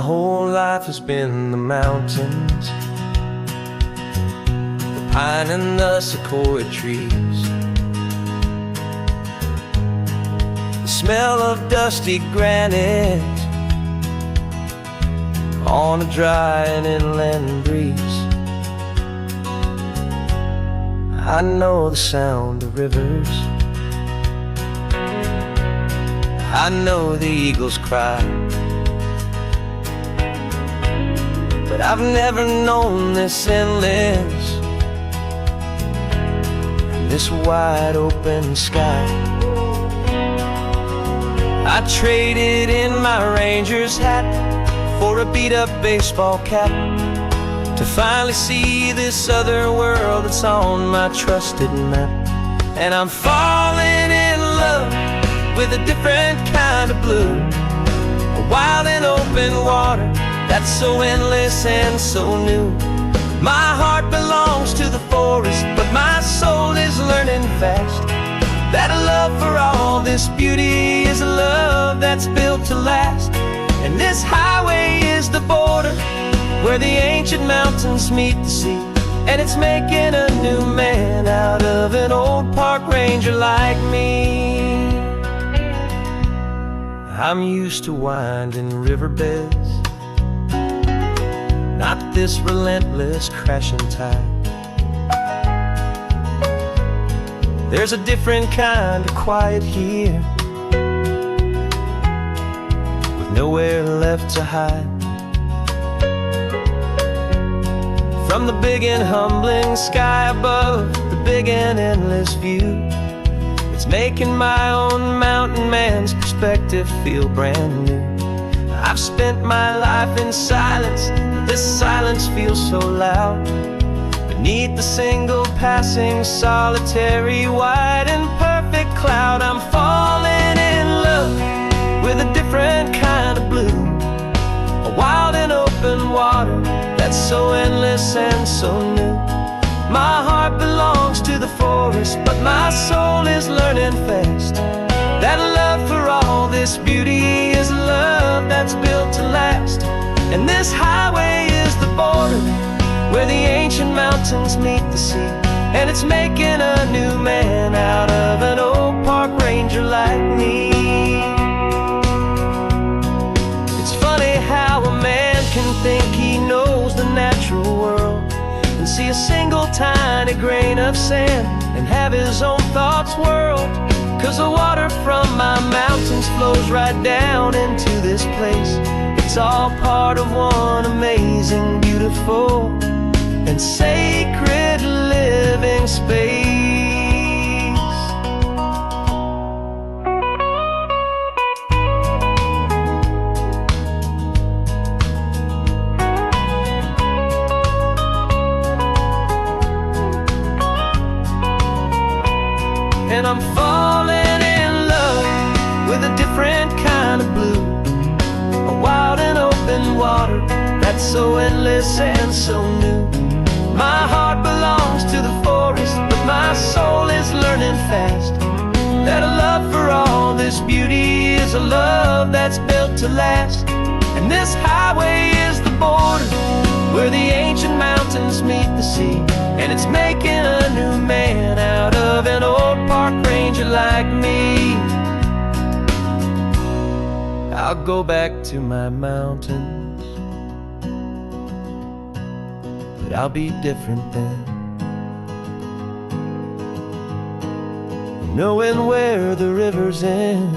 My whole life has been the mountains, the pine and the sequoia trees, the smell of dusty granite on a dry and inland breeze. I know the sound of rivers, I know the eagles cry, but I've never known this endless, this wide open sky. I traded in my ranger's hat for a beat-up baseball cap, to finally see this other world that's on my trusted map. And I'm falling in love with a different kind of blue, a wild and open water that's so endless and so new. My heart belongs to the forest, but my soul is learning fast that a love for all this beauty is a love that's built to last. And this highway is the border where the ancient mountains meet the sea, and it's making a new man out of an old park ranger like me. I'm used to winding riverbeds, not this relentless crashing tide. There's a different kind of quiet here, with nowhere left to hide. From the big and humbling sky above, the big and endless view, it's making my own mountain man's perspective feel brand new. I've spent my life in silence, this silence feels so loud. Beneath the single passing solitary white and perfect cloud, I'm falling in love with a different kind of blue, a wild and open water that's so endless and so new. My heart belongs to the forest, but my soul is learning fast that a love for all this beauty is a love that's built to last. And this highway is the border where the ancient mountains meet the sea, and it's making a new man out of an old park ranger like me. It's funny how a man can think he knows the natural world and see a single tiny grain of sand and have his own thoughts whirled. 'Cause the water from my mountains flows right down into this place. It's all part of one amazing, beautiful, and sacred living space. And I'm falling in love with a different kind of blue, a wild and open water that's so endless and so new. My heart belongs to the forest, but my soul is learning fast that a love for all this beauty is a love that's built to last. And this highway is the border where the ancient mountains meet the sea, and it's making a new man out of an old park ranger like me. I'll go back to my mountains, but I'll be different then, knowing where the rivers end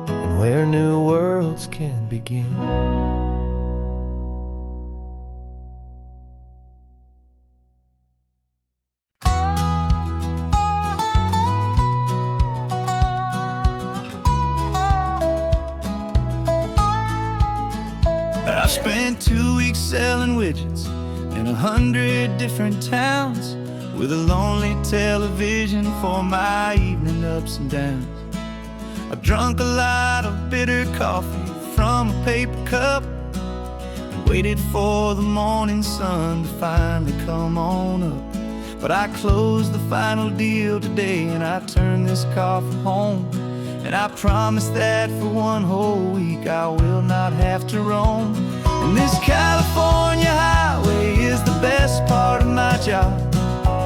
and where new worlds can begin. I spent 2 weeks selling widgets in 100 different towns, with a lonely television for my evening ups and downs. I've drunk a lot of bitter coffee from a paper cup, and waited for the morning sun to finally come on up. But I closed the final deal today, and I turned this car for home, And I promise that for one whole week I will not have to roam. And this California highway is the best part of my job.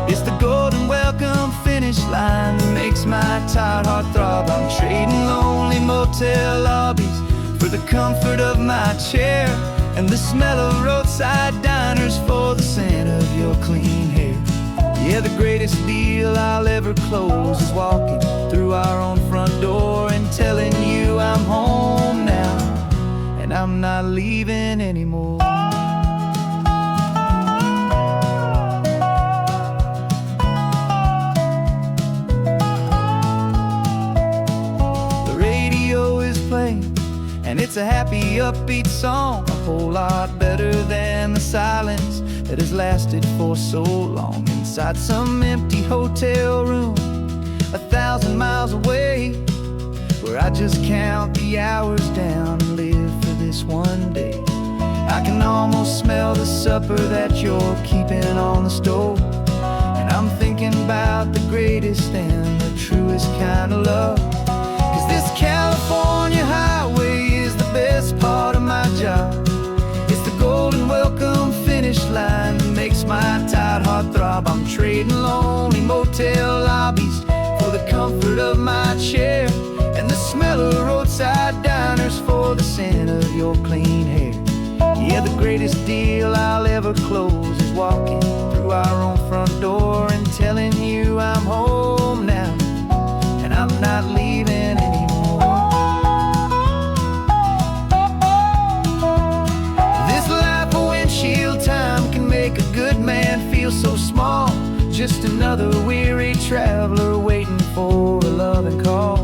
It's the golden welcome finish line that makes my tired heart throb. I'm trading lonely motel lobbies for the comfort of my chair, and the smell of roadside diners for the scent of your clean hair. Yeah, the greatest deal I'll ever close is walking through our own front door and telling you I'm home now, and I'm not leaving anymore. The radio is playing, and it's a happy, upbeat song, a whole lot better than the silence that has lasted for so long. Inside some empty hotel room 1,000 miles away, where I just count the hours down and live for this one day. I can almost smell the supper that you're keeping on the stove, and I'm thinking about the greatest and the truest kind of love. 'Cause this California highway is the best part of my job. It's the golden welcome finish line that makes my tired heart throb. I'm trading lonely motel lobbies for the comfort of my chair, and the smell of roadside diners for the scent of your clean hair. Yeah, the greatest deal I'll ever close is walking through our own front door and telling you I'm home now, and I'm not leaving anymore. This life of windshield time can make a good man feel so small, just another weary traveler waiting for a loving call.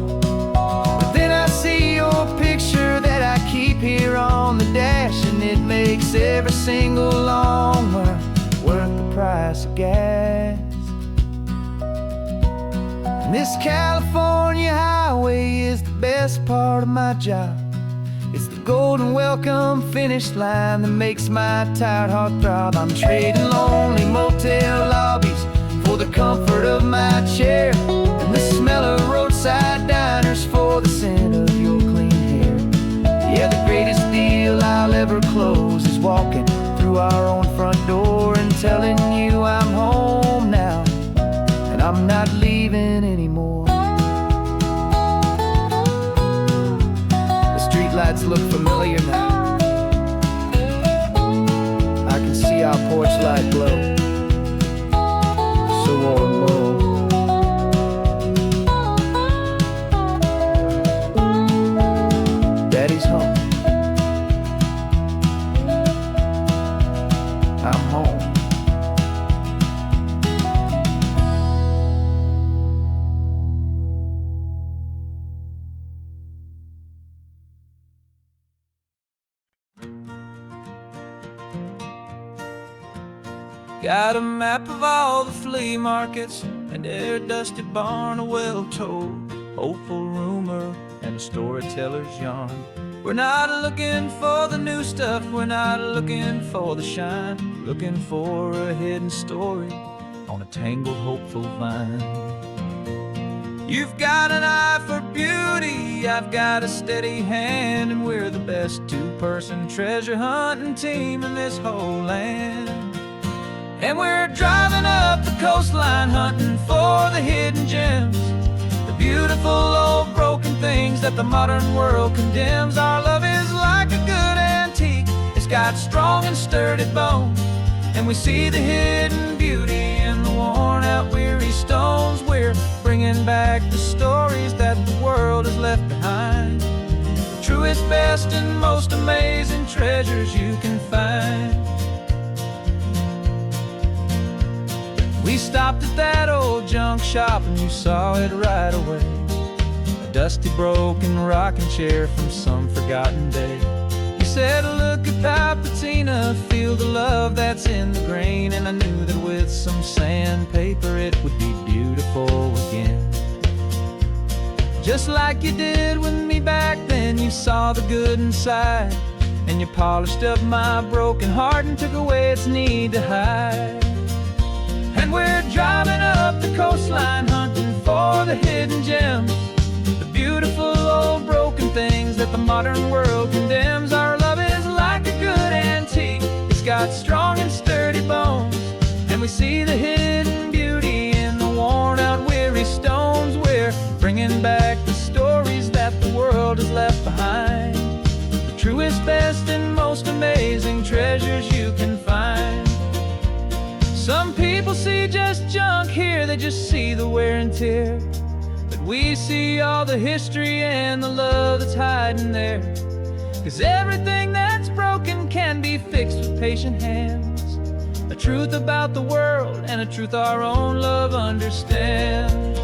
But then I see your picture that I keep here on the dash, and it makes every single long mile worth the price of gas. And this California highway is the best part of my job. It's the golden welcome finish line that makes my tired heart throb. I'm trading lonely motel lobbies for the comfort of my chair, and the smell of roadside diners for the scent of your clean hair. Yeah, the greatest deal I'll ever close is walking through our own front door and telling you I'm home now, and I'm not leaving anymore. The streetlights look familiar now. I can see our porch light glow, so warm, low. Daddy's home. I'm home. Got a map of all the flea markets, and their dusty barn, a well-told hopeful rumor, and a storyteller's yarn. We're not looking for the new stuff, we're not looking for the shine, looking for a hidden story on a tangled hopeful vine. You've got an eye for beauty, I've got a steady hand, and we're the best two-person treasure hunting team in this whole land. And we're driving up the coastline hunting for the hidden gems, the beautiful old broken things that the modern world condemns. Our love is like a good antique, it's got strong and sturdy bones, and we see the hidden beauty in the worn out weary stones. We're bringing back the stories that the world has left behind, the truest, best, and most amazing treasures you can find. We stopped at that old junk shop and you saw it right away, a dusty broken rocking chair from some forgotten day. You said, look at that patina, feel the love that's in the grain, and I knew that with some sandpaper it would be beautiful again. Just like you did with me back then, you saw the good inside, and you polished up my broken heart and took away its need to hide. And we're driving up the coastline hunting for the hidden gems, The beautiful old broken things that the modern world condemns. Our love is like a good antique. It's got strong and sturdy bones, and we see the hidden beauty in the worn out weary stones. We're bringing back the stories that the world has left behind, the truest, best, and most amazing treasures you can find. Some people see just junk here, they just see the wear and tear, but we see all the history and the love that's hiding there. 'Cause everything that's broken can be fixed with patient hands, a truth about the world and a truth our own love understands.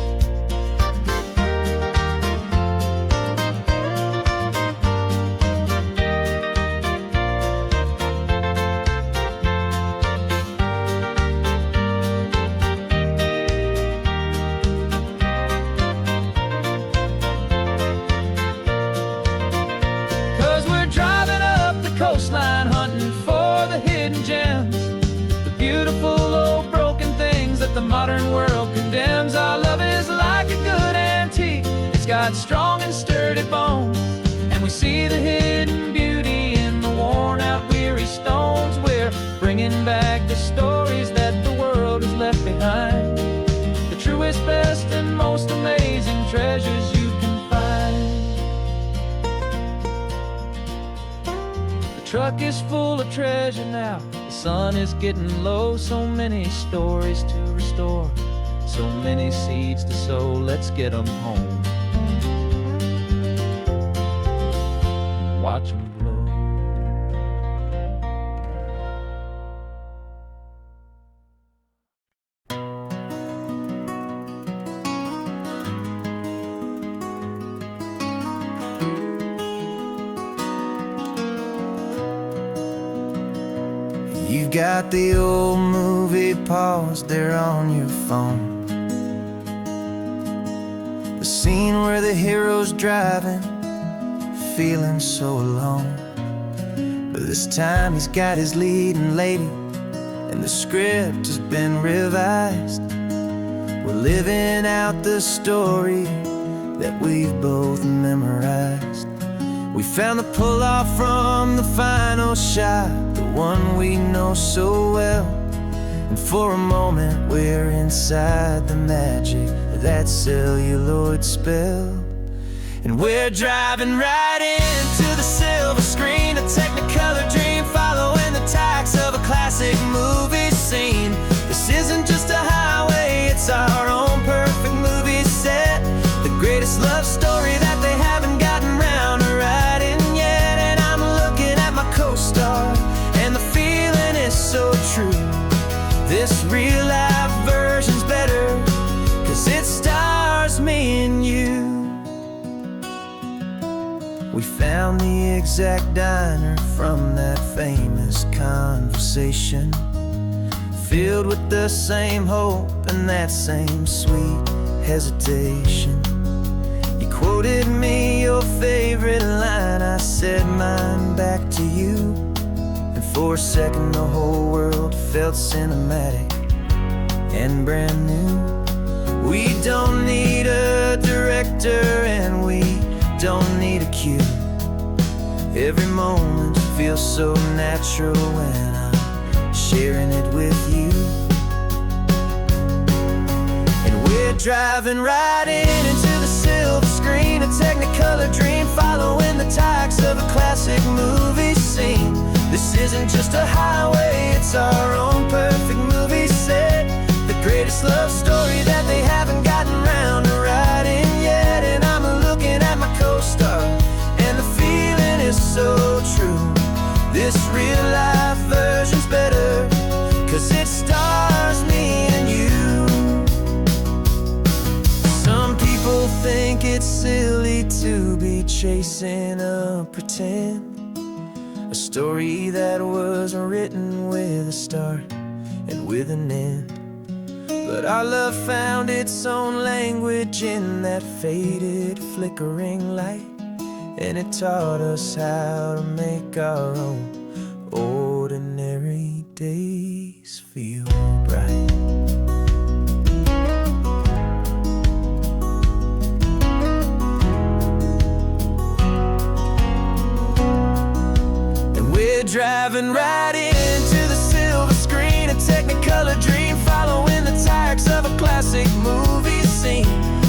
'Cause we're driving up the coastline, hunting for the hidden gems, the beautiful old broken things that the modern world condemns. Our love is like a good antique. It's got strong and sturdy bones, and we see the hidden beauty in the worn out weary stones. We're bringing back the stories that the world has left behind, the truest, best, and most amazing treasures you can find. The truck is full of treasure now, the sun is getting low. So many stories to restore, so many seeds to sow. Let's get them home, watch them blow. You've got the old movie paused there on your phone, the scene where the hero's driving, feeling so alone. But this time he's got his leading lady, and the script has been revised. We're living out the story that we've both memorized. We found the pull-off from the final shot, the one we know so well. And for a moment we're inside the magic of that celluloid spell. And we're driving right into the silver screen, a Technicolor dream, following the tacks of a classic movie scene. This isn't just a highway, it's our own perfect movie set, the greatest love story that they haven't gotten round to writing yet. And I'm looking at my co-star, and the feeling is so true. This real-life version's better, 'cause it stars me and you. We found the exact diner from that famous conversation, filled with the same hope and that same sweet hesitation. You quoted me your favorite line, I said mine back to you. And for a second the whole world felt cinematic and brand new. We don't need a director and we don't need a cue. Every moment feels so natural when I'm sharing it with you. And we're driving right into the silver screen, a Technicolor dream, following the tacks of a classic movie scene. This isn't just a highway, it's our own perfect movie set, the greatest love story that they haven't gotten round to writing yet. And I'm looking at my co-star, and the feeling is so true. This real-life version's better, 'cause it stars me and you. Some people think it's silly to be chasing a pretend, a story that was written with a start and with an end. But our love found its own language in that faded, flickering light, and it taught us how to make our own ordinary days feel bright. Driving right into the silver screen, a Technicolor dream, following the tracks of a classic movie scene.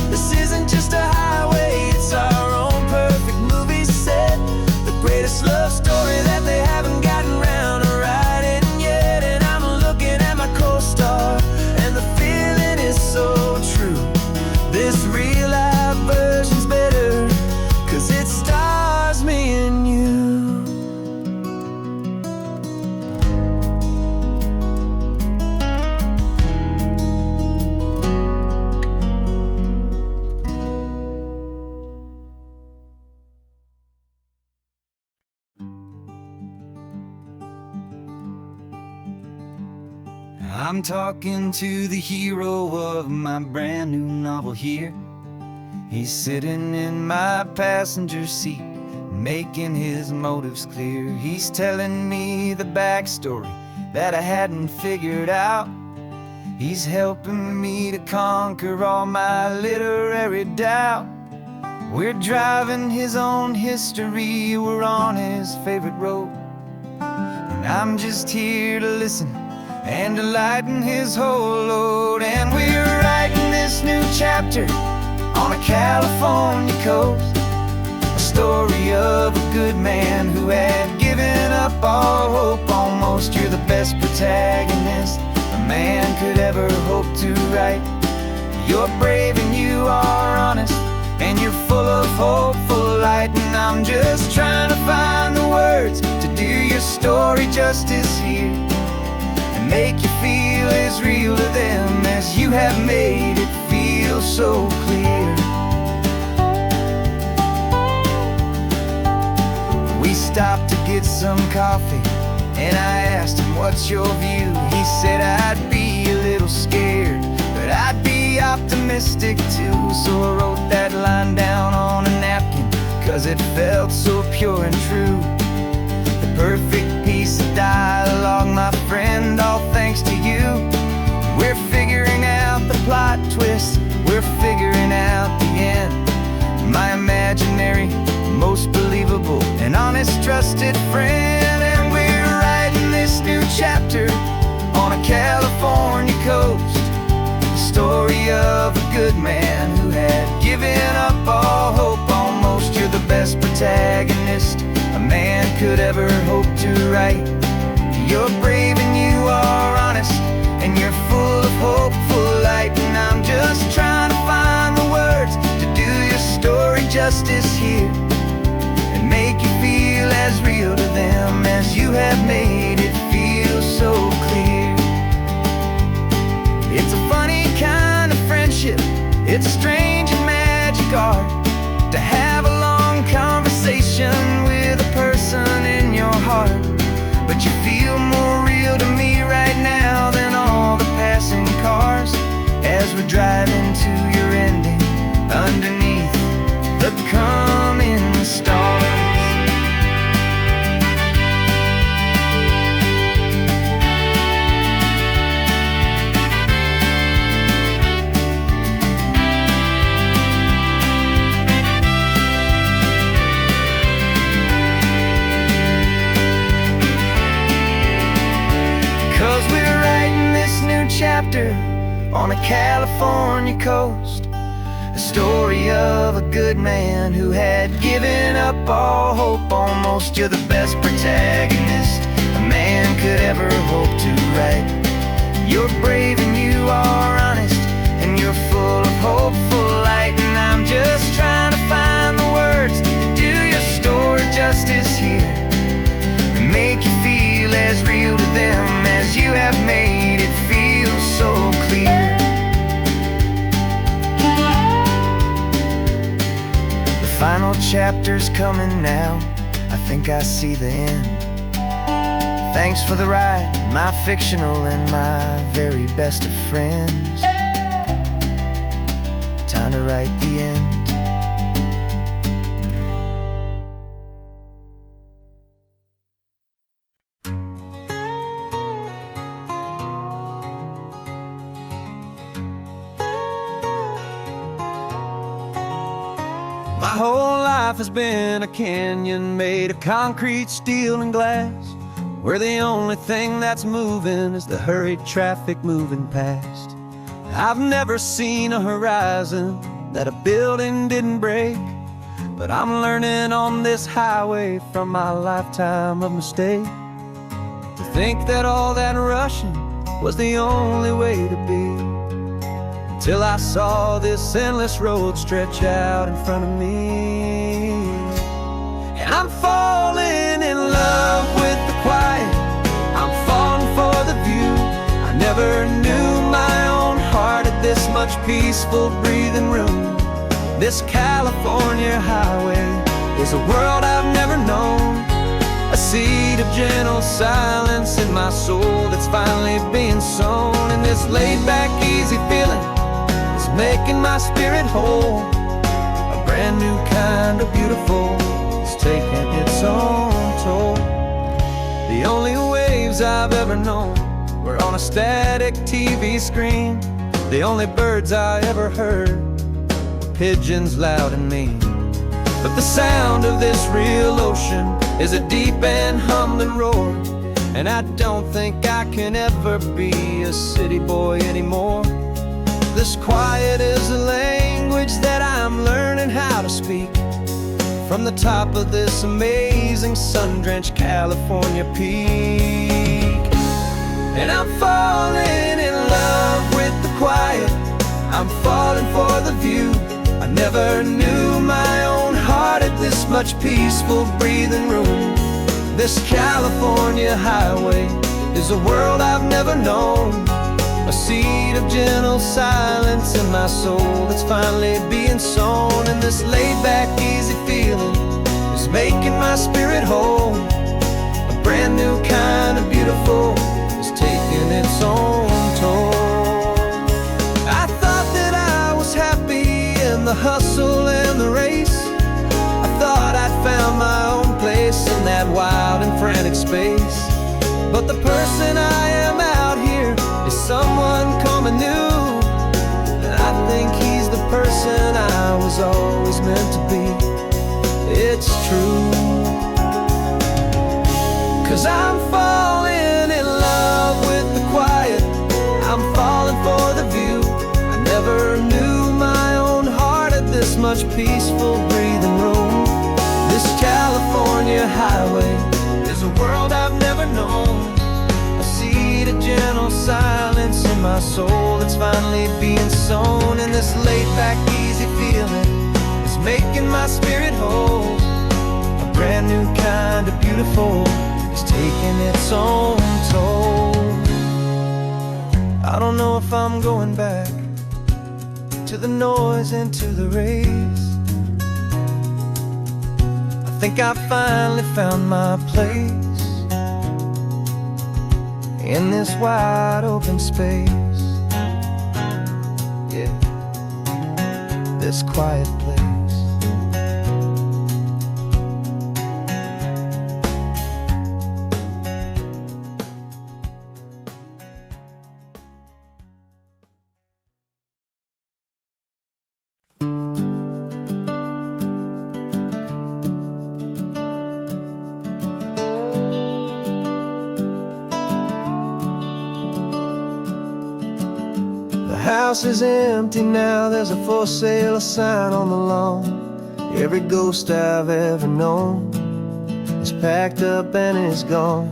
This isn't just a highway, it's our own perfect movie set. The greatest love story that they haven't gotten round to writing yet. And I'm looking at my co-star, and the feeling is so true. This real life version's better, 'cause it stars me and you. I'm talking to the hero of my brand new novel here. He's sitting in my passenger seat, making his motives clear. He's telling me the backstory that I hadn't figured out. He's helping me to conquer all my literary doubt. We're driving his own history, we're on his favorite road, and I'm just here to listen and to lighten his whole load. And we're writing this new chapter on a California coast, a story of a good man who had given up all hope almost. You're the best protagonist a man could ever hope to write. You're brave and you are honest, and you're full of hopeful light. And I'm just trying to find the words to do your story justice here, make you feel as real to them as you have made it feel so clear. We stopped to get some coffee, and I asked him, what's your view? He said, I'd be a little scared, but I'd be optimistic too. So I wrote that line down on a napkin, 'cause it felt so pure and true. The perfect piece of dialogue, my friend, all thanks to you. We're figuring out the plot twist, we're figuring out the end. My imaginary, most believable and honest trusted friend. And we're writing this new chapter on a California coast, the story of a good man who had given up all hope almost. You're the best protagonist a man could ever hope to write. You're brave and you are honest, and you're full of hopeful light. And I'm just trying to find the words to do your story justice here, and make you feel as real to them as you have made it feel so clear. It's a funny kind of friendship, it's a strange and magic art to have a long conversation with a person in your heart. But you feel more real to me right now than all the passing cars, as we're driving to your ending underneath the coming stars. 'Cause we're writing this new chapter on a California coast, a story of a good man who had given up all hope almost. You're the best protagonist a man could ever hope to write. You're brave and you are honest, and you're full of hopeful light. And I'm just trying to find the words to do your story justice here, and make you feel as real to them as you have made it feel so clear. The final chapter's coming now, I think I see the end. Thanks for the ride, my fictional and my very best of friends. Time to write the end. My whole life has been a canyon made of concrete, steel, and glass, where the only thing that's moving is the hurried traffic moving past. I've never seen a horizon that a building didn't break, but I'm learning on this highway from my lifetime of mistakes to think that all that rushing was the only way to be, until I saw this endless road stretch out in front of me. And I'm falling in love with the quiet, I'm falling for the view. I never knew my own heart had this much peaceful breathing room. This California highway is a world I've never known, a seed of gentle silence in my soul that's finally being sown. And this laid-back, easy feeling is making my spirit whole. A brand new kind of beautiful is taking its own toll. The only waves I've ever known were on a static TV screen. The only birds I ever heard were pigeons loud and mean. But the sound of this real ocean is a deep and humbling roar, and I don't think I can ever be a city boy anymore. This quiet is a language that I'm learning how to speak from the top of this amazing sun-drenched California peak. And I'm falling in love with the quiet, I'm falling for the view. I never knew my own heart had this much peaceful breathing room. This California highway is a world I've never known, a seed of gentle silence in my soul that's finally being sown. And this laid-back, easy feeling is making my spirit whole. A brand new kind of beautiful is taking its own toll. I thought that I was happy in the hustle and the race. I thought I'd found my own place in that wild and frantic space. But the person I am out here is someone coming new, and I think he's the person I was always meant to be. It's true, 'cause I'm falling in love with the quiet, I'm falling for the view. I never knew my own heart had this much peaceful breathing room. This California highway is a world I've never known, a seed of gentle silence in my soul that's finally being sown. And this laid-back, easy feeling is making my spirit whole. A brand new kind of beautiful is taking its own toll. I don't know if I'm going back to the noise and to the race. I think I finally found my place in this wide open space. Yeah, this quiet place. The house is empty now, there's a for sale sign on the lawn. Every ghost I've ever known is packed up and is gone.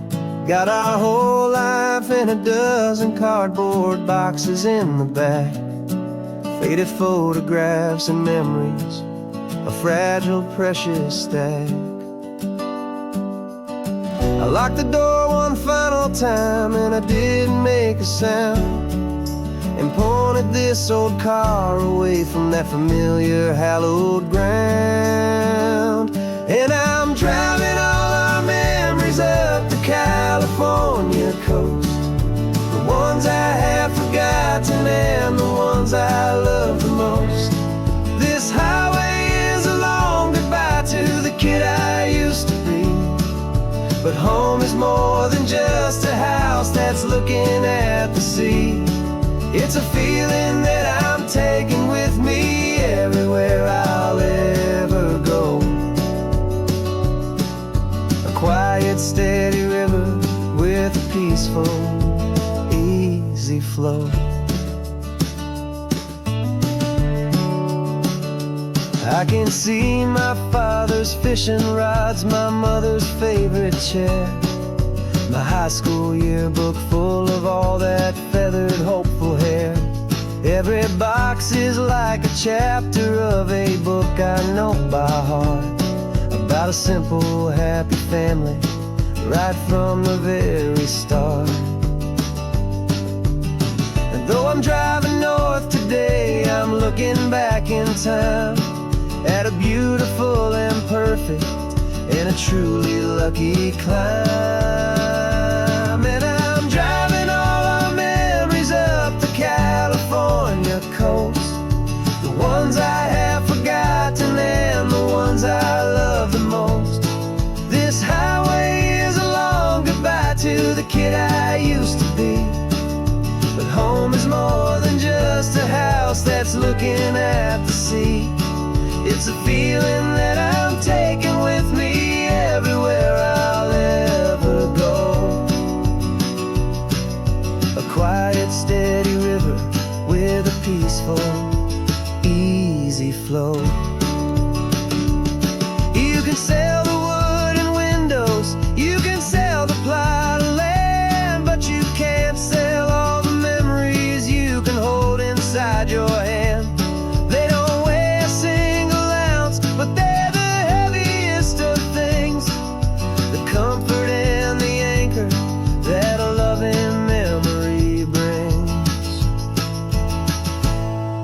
Got our whole life in a dozen cardboard boxes in the back, faded photographs and memories, a fragile, precious stack. I locked the door one final time and I didn't make a sound, and pointed this old car away from that familiar hallowed ground. And I'm driving all our memories up the California coast, the ones I have forgotten and the ones I love the most. This highway is a long goodbye to the kid I used to be, but home is more than just a house that's looking at the sea. It's a feeling that I'm taking with me everywhere I'll ever go. A quiet, steady river flow. I can see my father's fishing rods, my mother's favorite chair, my high school yearbook full of all that feathered, hopeful hair. Every box is like a chapter of a book I know by heart, about a simple, happy family, right from the very start. And though I'm driving north today, I'm looking back in time at a beautiful and perfect and a truly lucky climb. And I'm driving all our memories up the California coast, the ones I have forgotten and the ones I love the most. This highway is a long goodbye to the kid I used to be, but home is more than just a house that's looking at the sea. It's a feeling that I'm taking with me everywhere I'll ever go. A quiet, steady river with a peaceful, easy flow. You can sail the wooden windows, you can sail the plot of land, but you can't sail all the memories you can hold inside your hand. They don't weigh a single ounce, but they're the heaviest of things, the comfort and the anchor that a loving memory brings.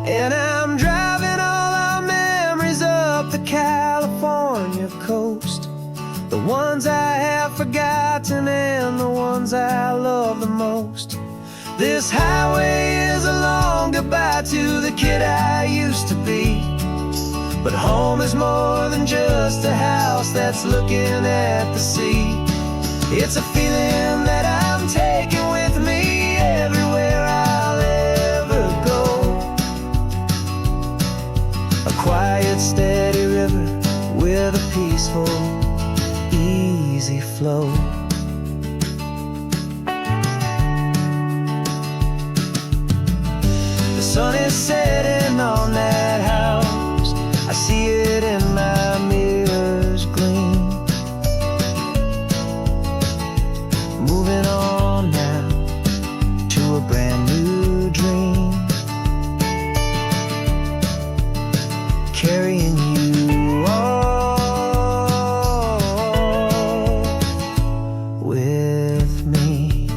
And I'm driving all our memories up the California coast, the ones I have forgotten and the ones I love the most. This highway is a long goodbye to the kid I used to be, but home is more than just a house that's looking at the sea. It's a feeling that I'm taking with me everywhere I'll ever go. A quiet, steady river with a peaceful, easy flow. The sun is setting on that house, I see it in my mirror's gleam. Moving on now to a brand new dream, carrying you all with me.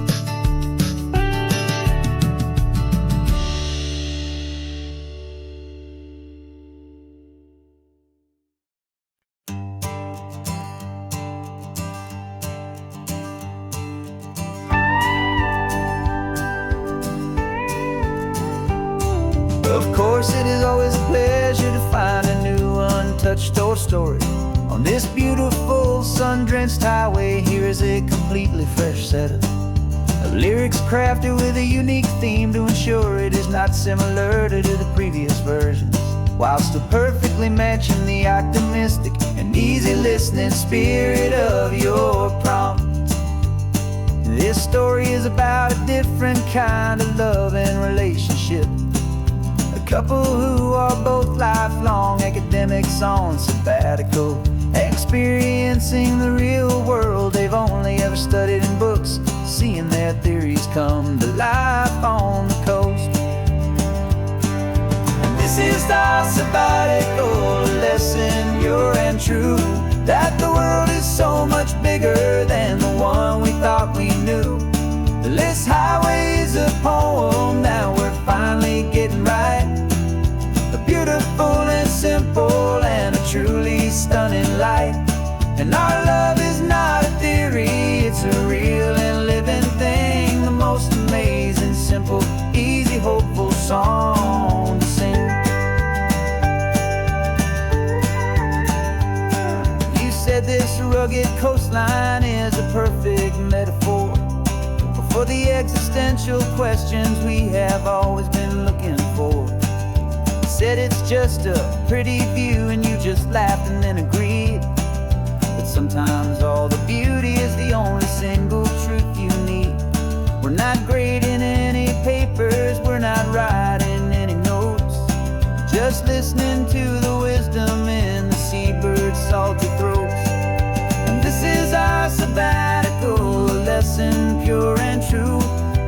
Of course, it is always a pleasure to find a new untouched old story. On this beautiful sun-drenched highway, here is a completely fresh set of lyrics crafted with a unique theme to ensure it is not similar to the previous versions, while still perfectly matching the optimistic and easy listening spirit of your prompt. This story is about a different kind of love and relationship, a couple who are both lifelong academics on sabbatical, experiencing the real world they've only ever studied in books, seeing their theories come to life on the coast. And this is our sabbatical lesson, pure and true, that the world is so much bigger than the one we thought we knew. This highway is a poem that we're finally getting right, a beautiful and simple and a truly stunning light. And our love is not a theory, it's a real and living thing, the most amazing, simple, easy, hopeful song to sing. You said this rugged coastline is a perfect metaphor for the existential questions we have always been looking for. You said it's just a pretty view and you just laughed and then agreed, but sometimes all the beauty is the only single truth you need. We're not grading any paper just listening to the wisdom in the seabird's salty throats. And this is our sabbatical, a lesson pure and true,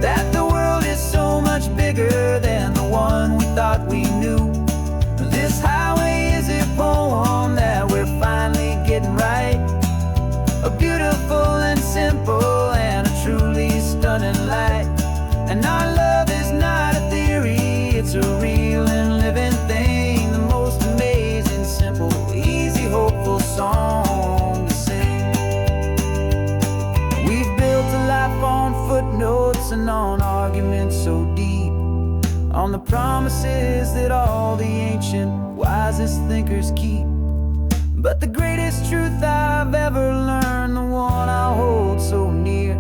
that the world is so much bigger than the one we thought we knew. This highway is a poem that we're finally getting right, a beautiful and simple and a truly stunning light. And our love is not a theory, it's a real and living thing, the most amazing, simple, easy, hopeful song to sing. We've built a life on footnotes and on arguments so deep, on the promises that all the ancient, wisest thinkers keep. But the greatest truth I've ever learned, the one I hold so near,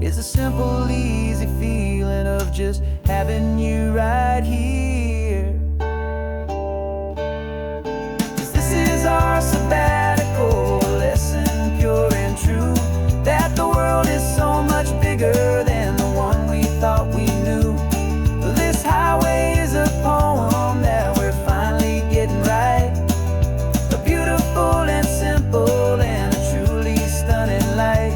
is a simple, easy feeling of just having you right here. 'Cause this is our sabbatical, a lesson pure and true, that the world is so much bigger than the one we thought we knew. This highway is a poem that we're finally getting right, a beautiful and simple and a truly stunning light.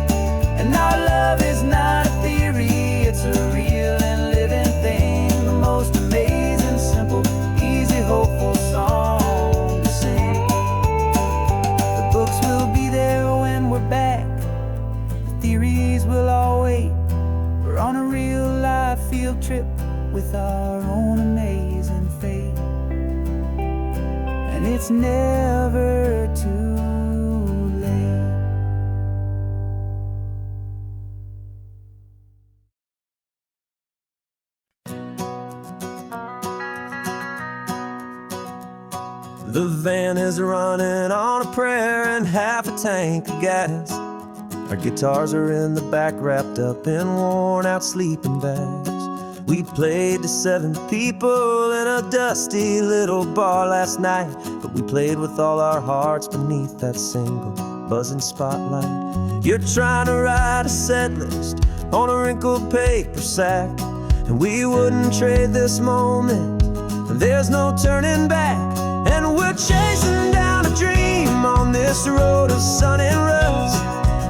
And our love is not a theory, it's a real and living thing, the most amazing, simple, easy, hopeful song to sing. The books will be there when we're back, the theories will all wait. We're on a real life field trip with our own amazing fate, and it's never too late. The van is running on a prayer and half a tank of gas. Our guitars are in the back, wrapped up in worn-out sleeping bags. We played to 7 people in a dusty little bar last night, but we played with all our hearts beneath that single buzzing spotlight. You're trying to write a set list on a wrinkled paper sack, and we wouldn't trade this moment. There's no turning back, and we're chasing down a dream on this road of sun and rust,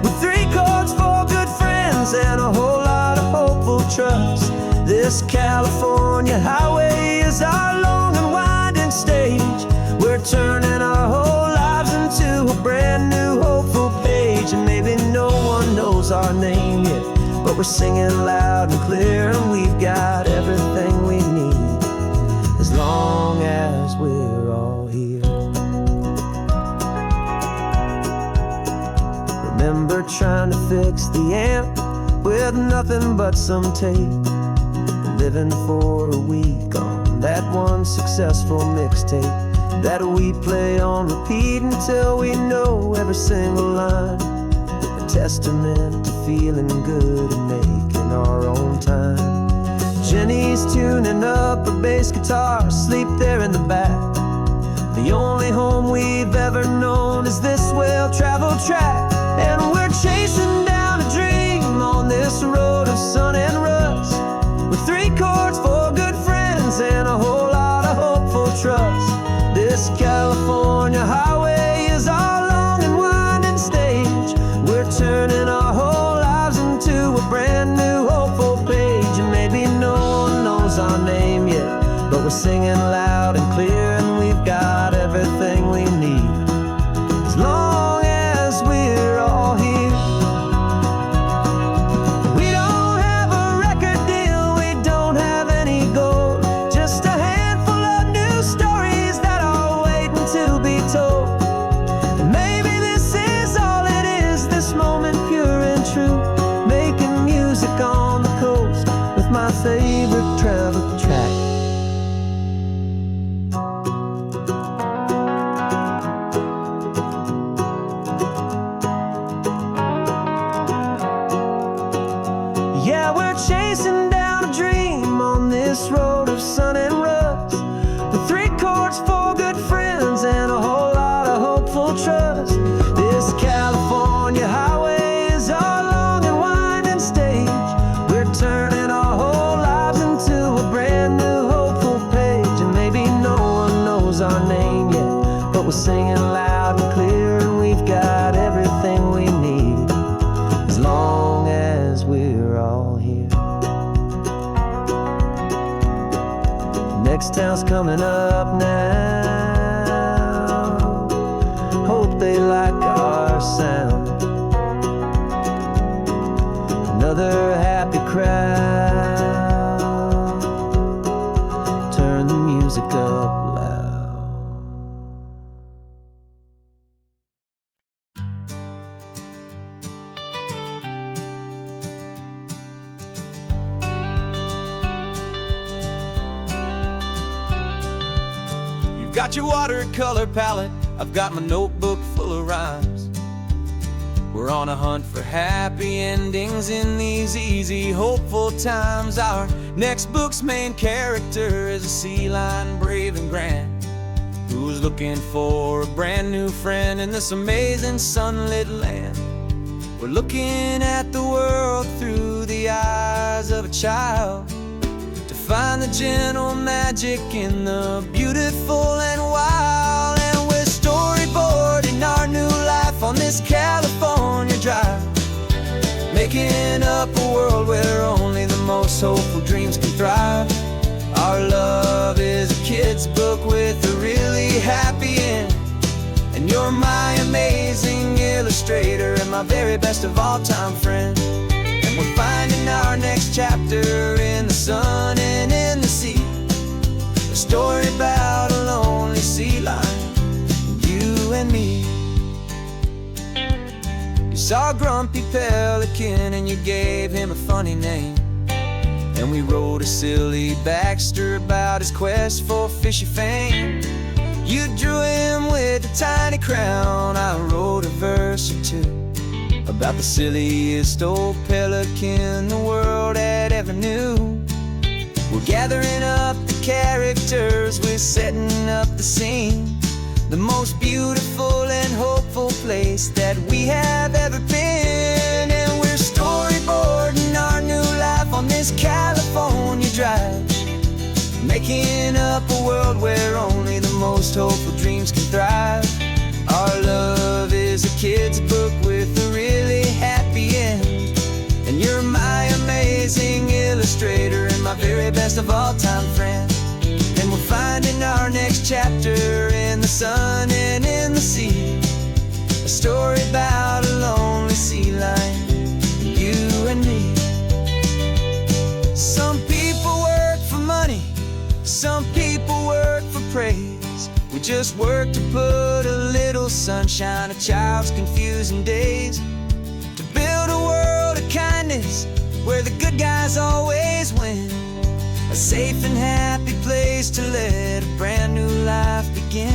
with 3 chords, 4 good friends, and a whole lot of hopeful trust. This California highway is our long and winding stage. We're turning our whole lives into a brand new hopeful page. And maybe no one knows our name yet, but we're singing loud and clear, and we've got everything we need, as long as we're all here. Remember trying to fix the amp with nothing but some tape, living for a week on that one successful mixtape that we play on repeat until we know every single line, a testament to feeling good and making our own time. Jenny's tuning up her bass guitar, asleep there in the back. The only home we've ever known is this well-traveled track, and we're chasing down a dream on this road of sun and rust, with 3 chords, 4 good friends, and a whole lot of hopeful trust. This California highway is our long and winding stage. We're turning our whole lives into a brand new hopeful page. And maybe no one knows our name yet, but we're singing loud and clear, and we've got everything we need, as long as we're town's coming up now. Hope they like our sound. Another happy crowd. Turn the music up loud. You've got your watercolor palette, I've got my notebook full of rhymes. We're on a hunt for happy endings in these easy, hopeful times. Our next book's main character is a sea lion, brave and grand, who's looking for a brand new friend in this amazing sunlit land. We're looking at the world through the eyes of a child, to find the gentle magic in the beautiful and wild. And we're storyboarding our new life on this California drive, making up a world where only the most hopeful dreams can thrive. Our love is a kid's book with a really happy end, and you're my amazing illustrator and my very best of all time friend. And we're finding our next chapter in the sun and in the sea, a story about a lonely sea lion, you and me. You saw a grumpy pelican and you gave him a funny name, and we wrote a silly Baxter about his quest for fishy fame. You drew him with a tiny crown, I wrote a verse or two about the silliest old pelican the world had ever knew. We're gathering up the characters, we're setting up the scene, the most beautiful and hopeful place that we have ever been. And we're storyboarding our new life on this California drive, making up a world where only the most hopeful dreams can thrive. Our love is a kid's book with a really happy end, and you're my amazing illustrator and my very best of all time friend. And we're finding our next chapter in the sun and in the sea, a story about a lonely sea lion, you and me. Some people work for money, some people work for praise. We just work to put a little sunshine in a child's confusing days, to build a world of kindness where the good guys always win, a safe and happy place to let a brand new life begin.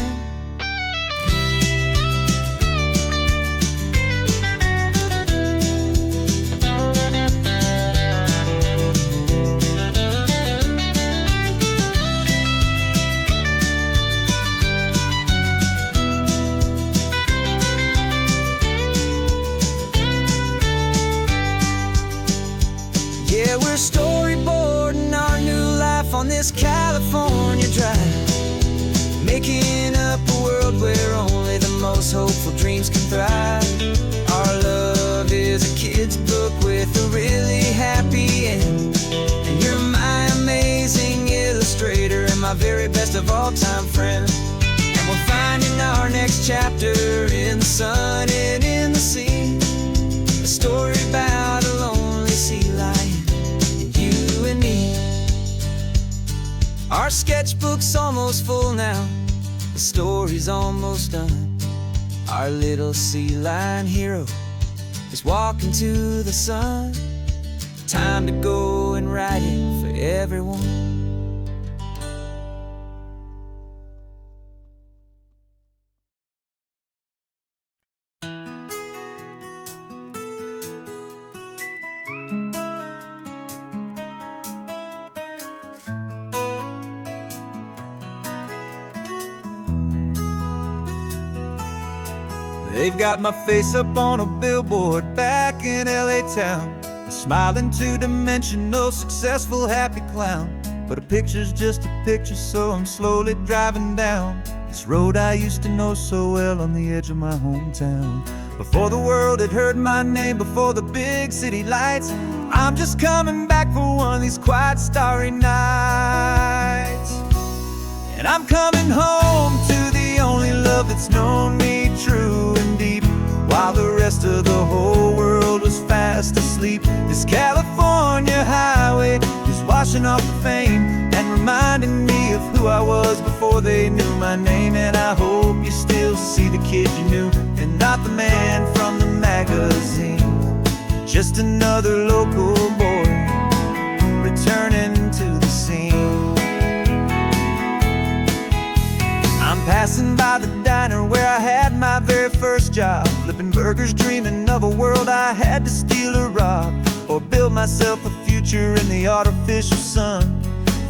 Yeah, we're storyboarding our new life on this California drive, making up a world where only the most hopeful dreams can thrive. Our love is a kid's book with a really happy end, and you're my amazing illustrator and my very best of all time friend. And we're finding our next chapter in the sun and in the sea, a story about a lonely sea lion, you and me. Our sketchbook's almost full now, the story's almost done. Our little sea lion hero is walking to the sun. Time to go and write it for everyone. They've got my face up on a billboard back in LA town, a smiling two-dimensional, successful, happy clown. But a picture's just a picture, so I'm slowly driving down this road I used to know so well on the edge of my hometown. Before the world had heard my name, before the big city lights, I'm just coming back for one of these quiet, starry nights. And I'm coming home to the only love that's known me true and deep, while the rest of the whole world was fast asleep. This California highway is washing off the fame and reminding me of who I was before they knew my name. And I hope you still see the kid you knew, and not the man from the magazine. Just another local boy returning to the scene. I'm passing by the diner where I had my very first job, flipping burgers, dreaming of a world I had to steal or rob, or build myself a future in the artificial sun,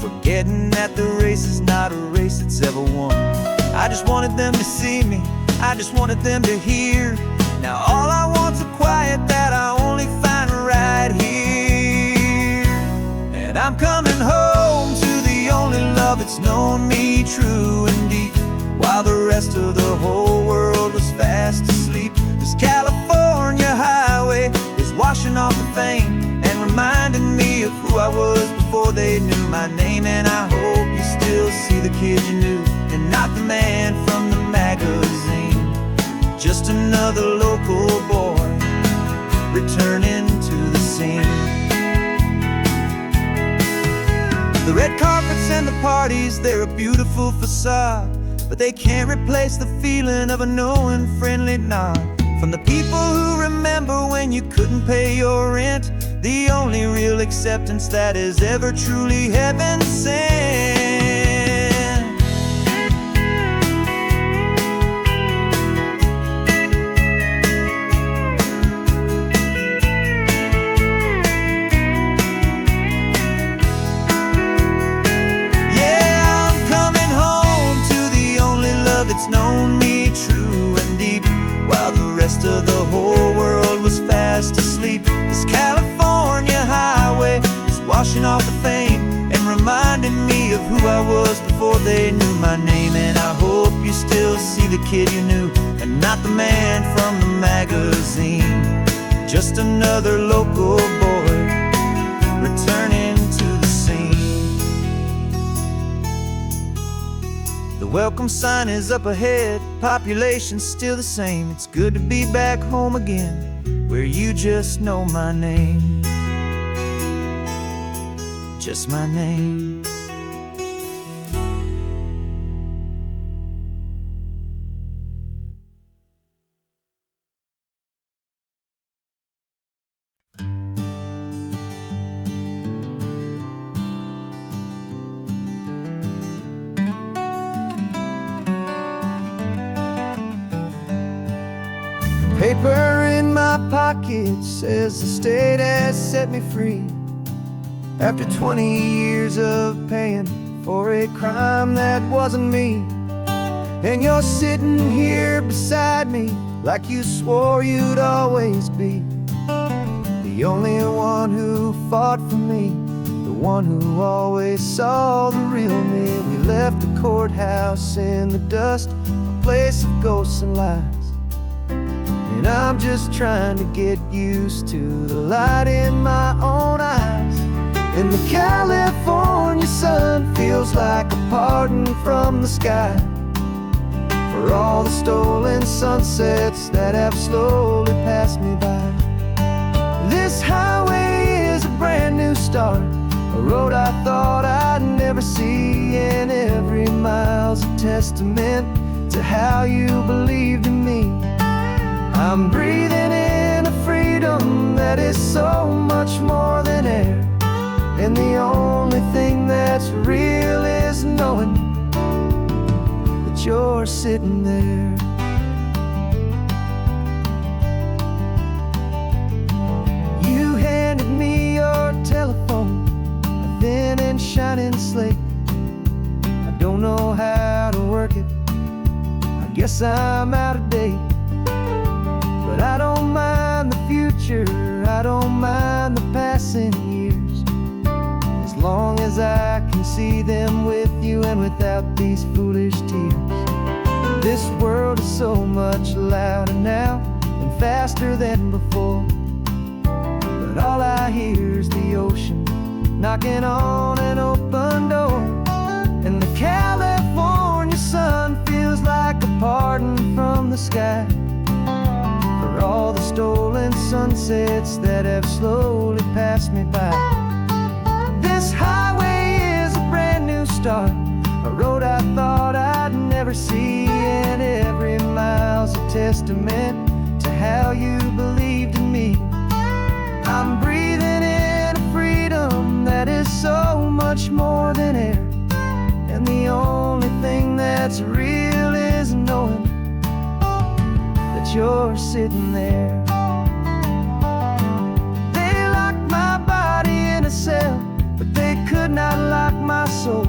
forgetting that the race is not a race that's ever won. I just wanted them to see me, I just wanted them to hear. Now all I want's a quiet that I only find right here. And I'm coming home to the only love that's known me true and deep, while the rest of the whole world was fast asleep. This California highway is washing off the fame and reminding me of who I was before they knew my name. And I hope you still see the kid you knew, and not the man from the magazine. Just another local boy returning to the scene. The red carpets and the parties, they're a beautiful facade, but they can't replace the feeling of a knowing friendly nod from the people who remember when you couldn't pay your rent. The only real acceptance that is ever truly heaven sent. It's known me true and deep, while the rest of the whole world was fast asleep. This California highway is washing off the fame and reminding me of who I was before they knew my name. And I hope you still see the kid you knew, and not the man from the magazine. Just another local boy returning to the scene. The welcome sign is up ahead, population's still the same. It's good to be back home again, where you just know my name. Just my name. Paper in my pocket says the state has set me free, after 20 years of paying for a crime that wasn't me. And you're sitting here beside me like you swore you'd always be, the only one who fought for me, the one who always saw the real me. We left the courthouse in the dust, a place of ghosts and lies. And I'm just trying to get used to the light in my own eyes. And the California sun feels like a pardon from the sky for all the stolen sunsets that have slowly passed me by. This highway is a brand new start, a road I thought I'd never see, and every mile's a testament to how you believed in me. I'm breathing in a freedom that is so much more than air, and the only thing that's real is knowing that you're sitting there. You handed me your telephone, a thin and shining slate. I don't know how to work it, I guess I'm out of date. But I don't mind the future, I don't mind the passing years, as long as I can see them with you and without these foolish tears. This world is so much louder now and faster than before, but all I hear is the ocean knocking on an open door. And the California sun feels like a pardon from the sky for all the stolen sunsets that have slowly passed me by. This highway is a brand new start, a road I thought I'd never see, and every mile's a testament to how you believed in me. I'm breathing in a freedom that is so much more than air, and the only thing that's real is knowing that you're sitting there. They locked my body in a cell, but they could not lock my soul,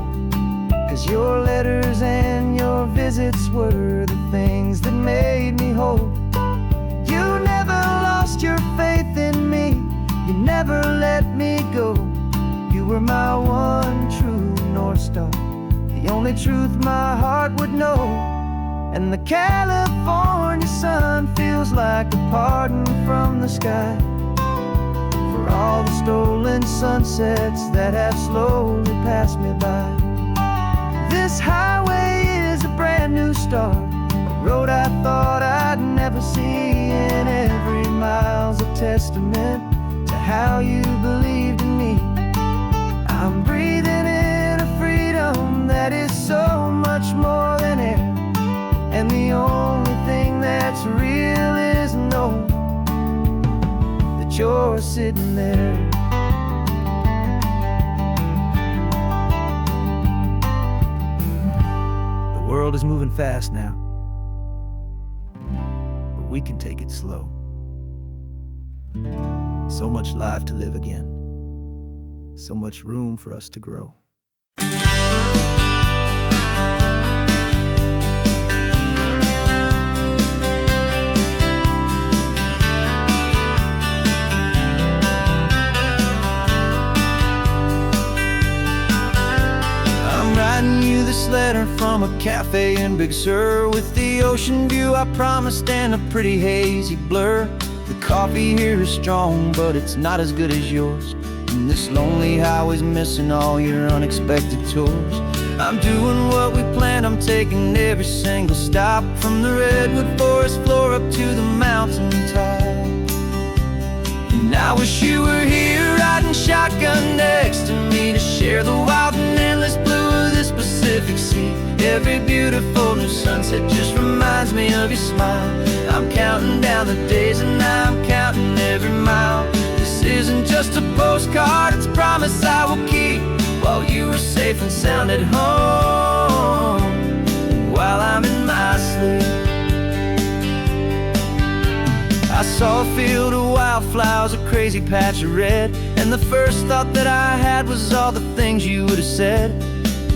'cause your letters and your visits were the things that made me whole. You never lost your faith in me, you never let me go. You were my one true North Star, the only truth my heart would know. And the California sun feels like a pardon from the sky for all the stolen sunsets that have slowly passed me by. This highway is a brand new start, a road I thought I'd never see, and every mile's a testament to how you believed in me. I'm breathing in a freedom that is so much more than air, and the only thing that's real is knowing that you're sitting there. The world is moving fast now, but we can take it slow. So much life to live again, so much room for us to grow. I'm writing you this letter from a cafe in Big Sur, with the ocean view I promised and a pretty hazy blur. The coffee here is strong, but it's not as good as yours, and this lonely highway's missing all your unexpected tours. I'm doing what we planned, I'm taking every single stop, from the redwood forest floor up to the mountain top. And I wish you were here riding shotgun next to me, to share the wild and endless blue of this Pacific Sea. Every beautiful new sunset just reminds me of your smile. I'm counting down the days and I'm counting every mile. This isn't just a postcard, it's a promise I will keep, while you are safe and sound at home, and while I'm in my sleep. I saw a field of wildflowers, a crazy patch of red, and the first thought that I had was all the things you would have said.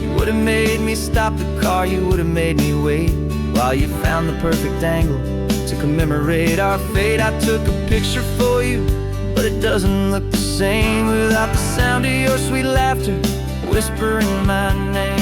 You would have made me stop the car, you would have made me wait, while you found the perfect angle to commemorate our fate. I took a picture for you, but it doesn't look the same without the sound of your sweet laughter whispering my name.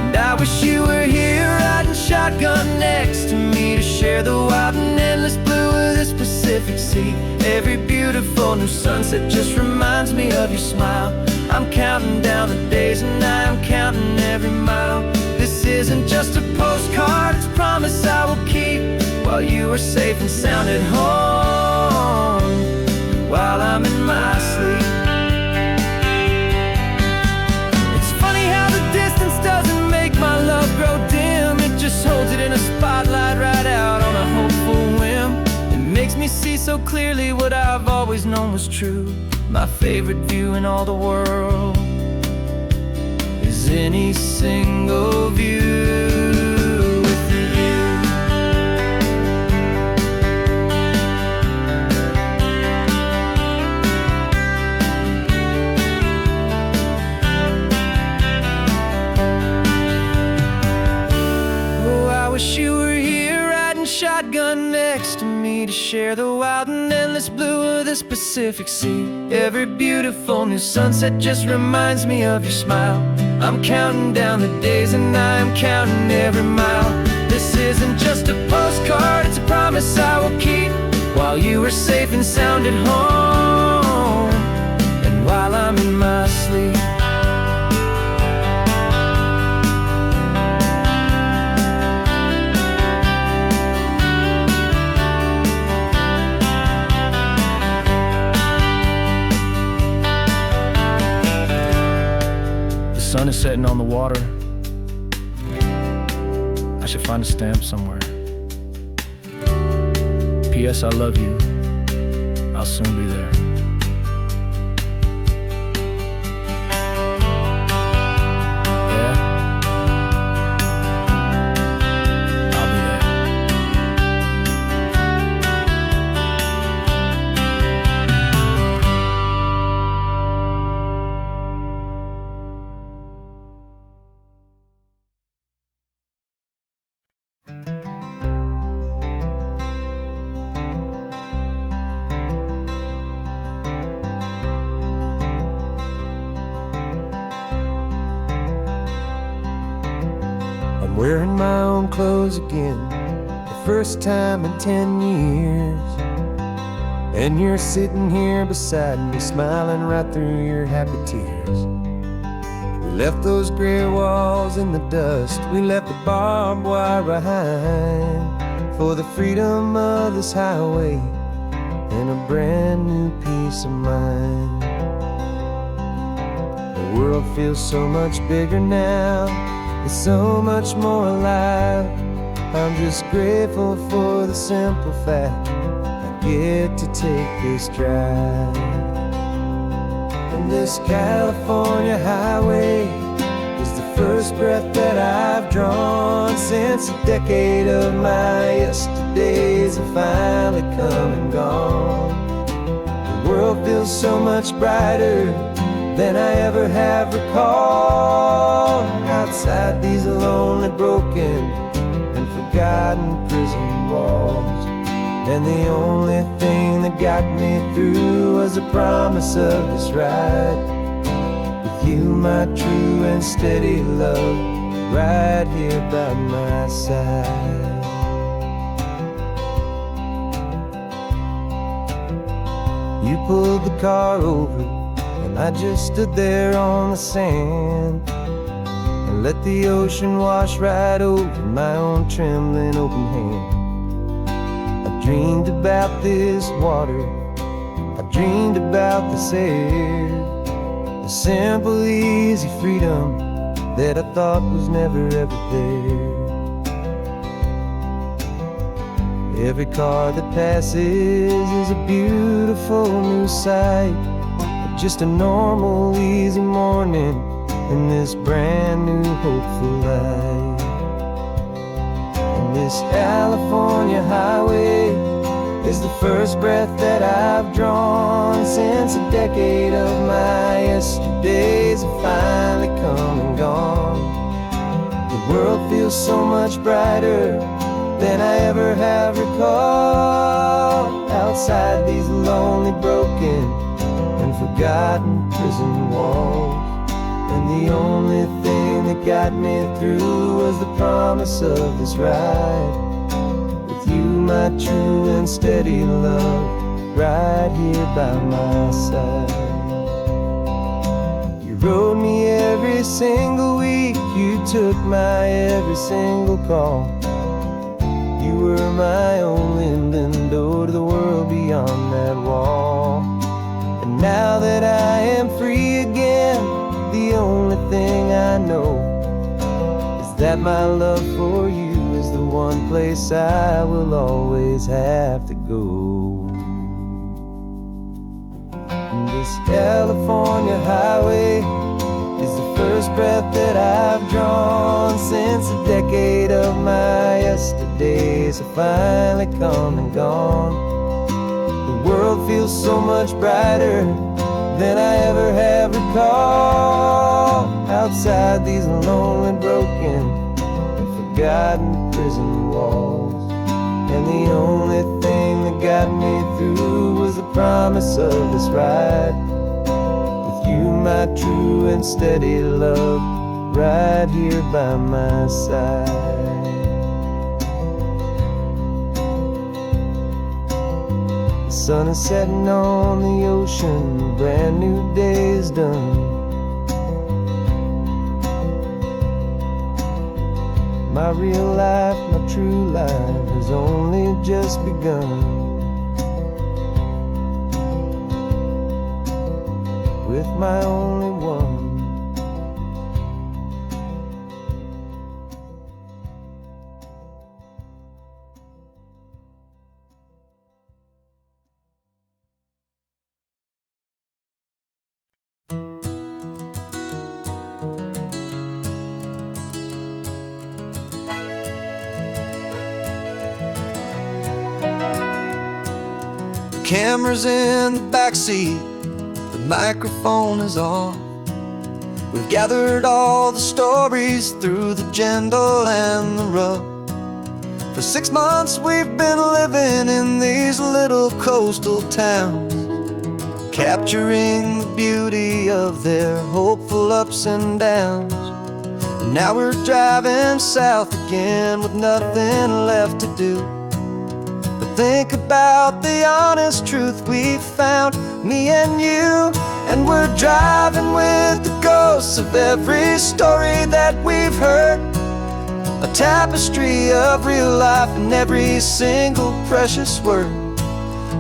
And I wish you were here riding shotgun next to me, to share the wild and endless blue of this Pacific Sea. Every beautiful new sunset just reminds me of your smile. I'm counting down the days and I'm counting every mile. This isn't just a postcard, it's a promise I will keep, while you are safe and sound at home, while I'm in my sleep. It's funny how the distance doesn't make my love grow dim, it just holds it in a spotlight right out on a hopeful whim. It makes me see so clearly what I've always known was true. My favorite view in all the world is any single view with you. Oh, I wish you were here riding shotgun next to me, to share the wild and endless blue of this Pacific Sea. Every beautiful new sunset just reminds me of your smile. I'm counting down the days and I'm counting every mile. This isn't just a postcard, it's a promise I will keep, while you are safe and sound at home, and while I'm in my sleep. sun is setting on the water. I should find a stamp somewhere. P.S. I love you. I'll soon be there. Yeah? I'll be there. I'm wearing my own clothes again, the first time in 10 years. And you're sitting here beside me, smiling right through your happy tears. We left those gray walls in the dust, we left the barbed wire behind, for the freedom of this highway and a brand new peace of mind. The world feels so much bigger now, it's so much more alive. I'm just grateful for the simple fact I get to take this drive. And this California highway is the first breath that I've drawn since a decade of my yesterdays have finally come and gone. The world feels so much brighter than I ever have recalled. Outside these lonely, broken, and forgotten prison walls. And the only thing that got me through was the promise of this ride with you, my true and steady love, right here by my side. You pulled the car over and I just stood there on the sand and let the ocean wash right over my own trembling open hand. I dreamed about this water, I dreamed about this air, the simple easy freedom that I thought was never ever there. Every car that passes is a beautiful new sight, just a normal easy morning in this brand new hopeful life. And this California highway is the first breath that I've drawn since a decade of my yesterdays have finally come and gone. The world feels so much brighter than I ever have recalled. Outside these lonely, broken, and forgotten prison walls. And the only thing that got me through was the promise of this ride with you, my true and steady love, right here by my side. You rode me every single week, you took my every single call. You were my only window to the world beyond that wall. And now that I am free again, the only thing I know is that my love for you is the one place I will always have to go. And this California highway is the first breath that I've drawn since a decade of my yesterdays have finally come and gone. The world feels so much brighter than I ever have recalled. Outside these lonely, broken, and forgotten prison walls. And the only thing that got me through was the promise of this ride with you, my true and steady love, right here by my side. The sun is setting on the ocean, a brand new day is done. My real life, my true life has only just begun. With my only one, camera's in the backseat, the microphone is on. We've gathered all the stories through the gentle and the rough. For 6 months we've been living in these little coastal towns, capturing the beauty of their hopeful ups and downs. And now we're driving south again with nothing left to do but think about the honest truth we found, me and you. And we're driving with the ghosts of every story that we've heard, a tapestry of real life in every single precious word.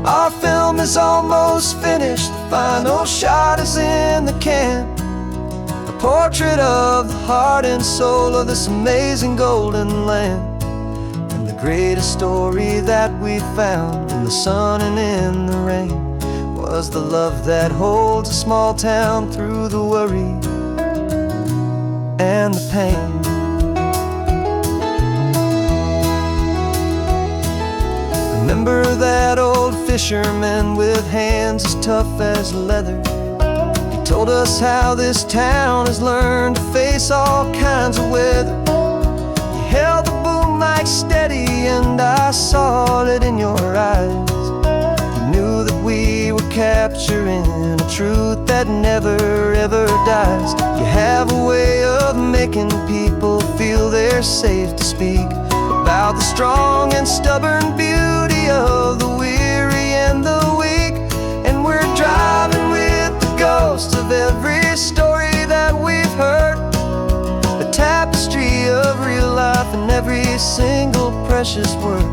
Our film is almost finished, the final shot is in the can, a portrait of the heart and soul of this amazing golden land. And the greatest story that we found in the sun and in the rain was the love that holds a small town through the worry and the pain. Remember that old fisherman with hands as tough as leather? He told us how this town has learned to face all kinds of weather. You held the boom mic steady and I saw it in your eyes. You knew that we were capturing a truth that never ever dies. You have a way of making people feel they're safe to speak about the strong and stubborn beauty of the weary and the weak. And we're driving with the ghosts of every story that we've heard, a tapestry of real life in every single precious word.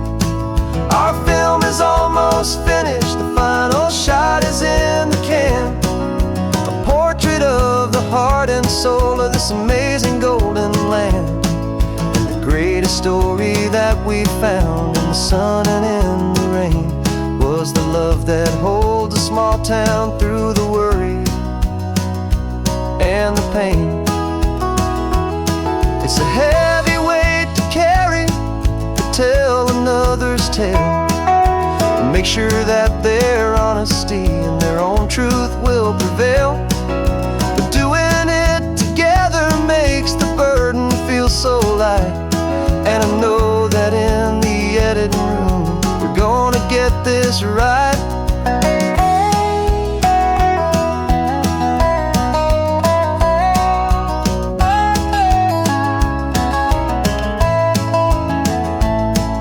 Our film is almost finished, the final shot is in the can, a portrait of the heart and soul of this amazing golden land. Greatest story that we found in the sun and in the rain was the love that holds a small town through the worry and the pain. It's a heavy weight to carry, to tell another's tale, and make sure that their honesty and their own truth will prevail. But doing it together makes the burden feel so light. And I know that in the editing room we're gonna get this right.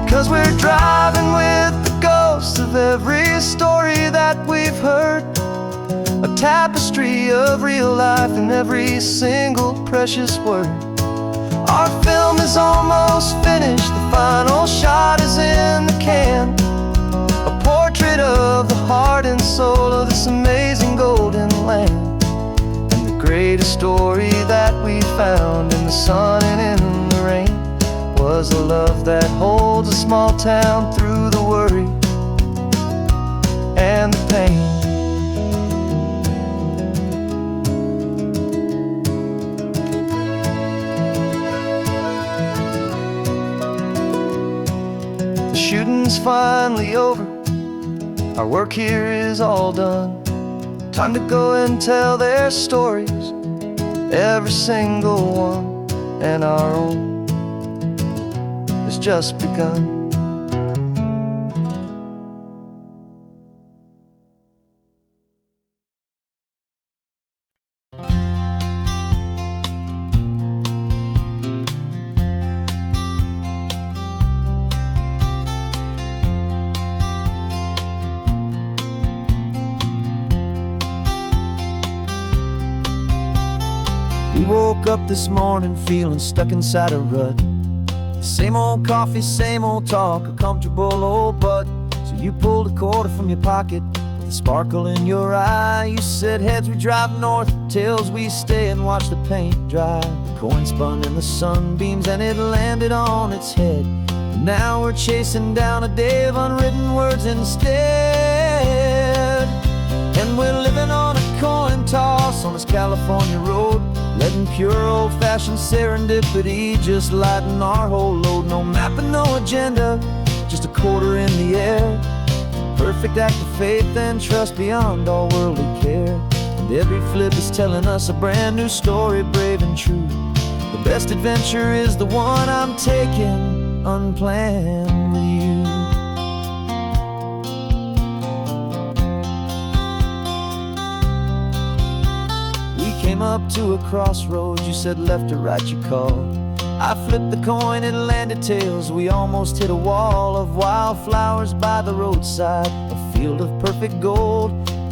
'Cause we're driving with the ghosts of every story that we've heard, a tapestry of real life in every single precious word. Our film is almost finished, the final shot is in the can, a portrait of the heart and soul of this amazing golden land. And the greatest story that we found in the sun and in the rain was a love that holds a small town through the worry and the pain. Shooting's finally over, our work here is all done. Time to go and tell their stories, every single one, and our own has just begun. We woke up this morning feeling stuck inside a rut. Same old coffee, same old talk, a comfortable old butt. So you pulled a quarter from your pocket with a sparkle in your eye. You said heads we drive north, tails we stay and watch the paint dry. The coin spun in the sunbeams and it landed on its head. And now we're chasing down a day of unwritten words instead. And we're living on a coin toss on this California road, letting pure old-fashioned serendipity just lighten our whole load. No map and no agenda, just a quarter in the air, perfect act of faith and trust beyond all worldly care. And every flip is telling us a brand new story, brave and true. The best adventure is the one I'm taking unplanned with you. We came up to a crossroads, you said left or right, you called. I flipped the coin, it landed tails. We almost hit a wall of wildflowers by the roadside, a field of perfect gold,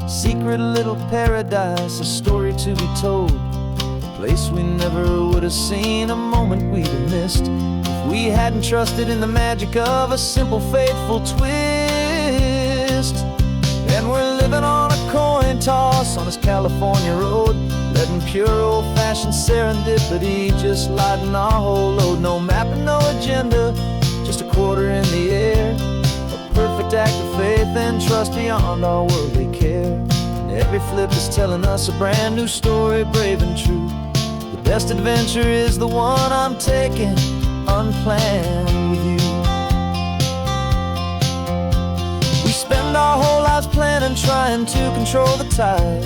secret little paradise, a story to be told, a place we never would have seen, a moment we'd have missed if we hadn't trusted in the magic of a simple, faithful twist. And we're living on a coin toss on this California road, letting pure old-fashioned serendipity just lighten our whole load. No map and no agenda, just a quarter in the air, a perfect act of faith and trust beyond all worldly care. And every flip is telling us a brand new story, brave and true. The best adventure is the one I'm taking unplanned with you. We spend our whole lives planning, trying to control the tide,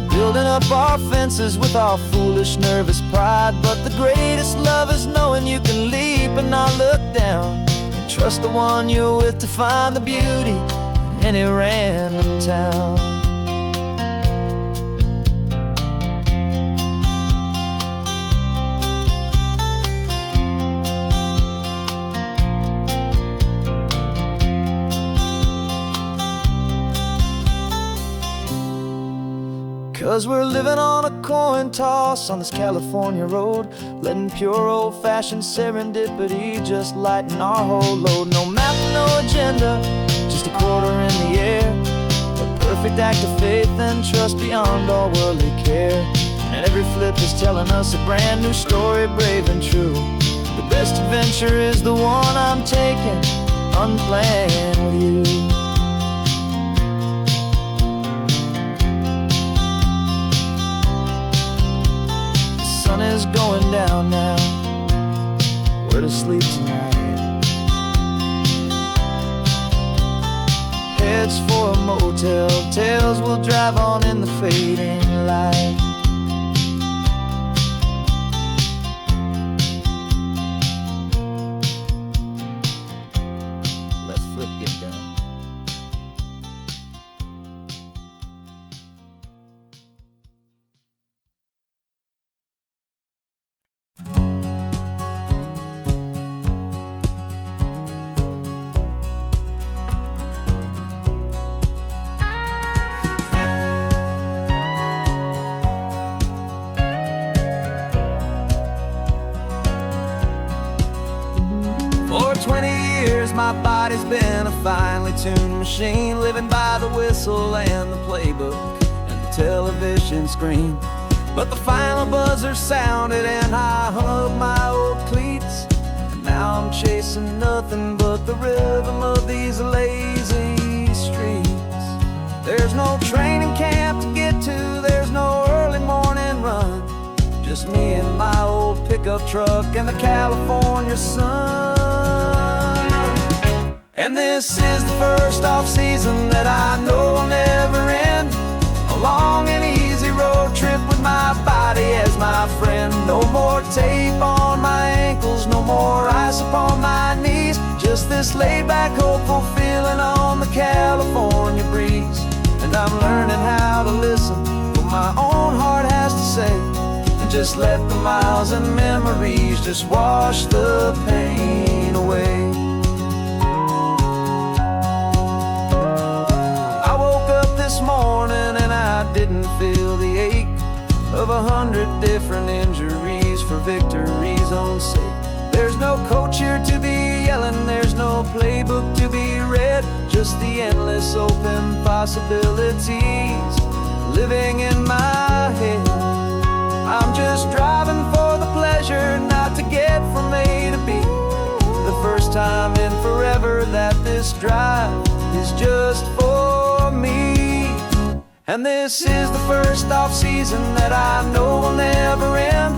building up our fences with our foolish, nervous pride. But the greatest love is knowing you can leap and not look down, and trust the one you're with to find the beauty in any random town. 'Cause we're living on a coin toss on this California road, letting pure old-fashioned serendipity just lighten our whole load. No map, no agenda, just a quarter in the air, a perfect act of faith and trust beyond all worldly care. And every flip is telling us a brand new story, brave and true. The best adventure is the one I'm taking unplanned with you. The sun is going down now, we're to sleep tonight. Heads for a motel, tails will drive on in the fading light. Let's flip get done. For 20 years my body's been a finely tuned machine, living by the whistle and the playbook and the television screen. But the final buzzer sounded and I hung up my old cleats, and now I'm chasing nothing but the rhythm of these lazy streets. There's no training camp to get to, there's no early morning run, just me and my old pickup truck and the California sun. And this is the first off-season that I know will never end, a long and easy road trip with my body as my friend. No more tape on my ankles, no more ice upon my knees, just this laid-back, hopeful feeling on the California breeze. And I'm learning how to listen to what my own heart has to say, and just let the miles and memories just wash the pain away. This morning and I didn't feel the ache of 100 different injuries for victory's own sake. There's no coach here to be yelling, there's no playbook to be read, just the endless open possibilities living in my head. I'm just driving for the pleasure, not to get from A to B. The first time in forever that this drive is just for me. And this is the first off-season that I know will never end,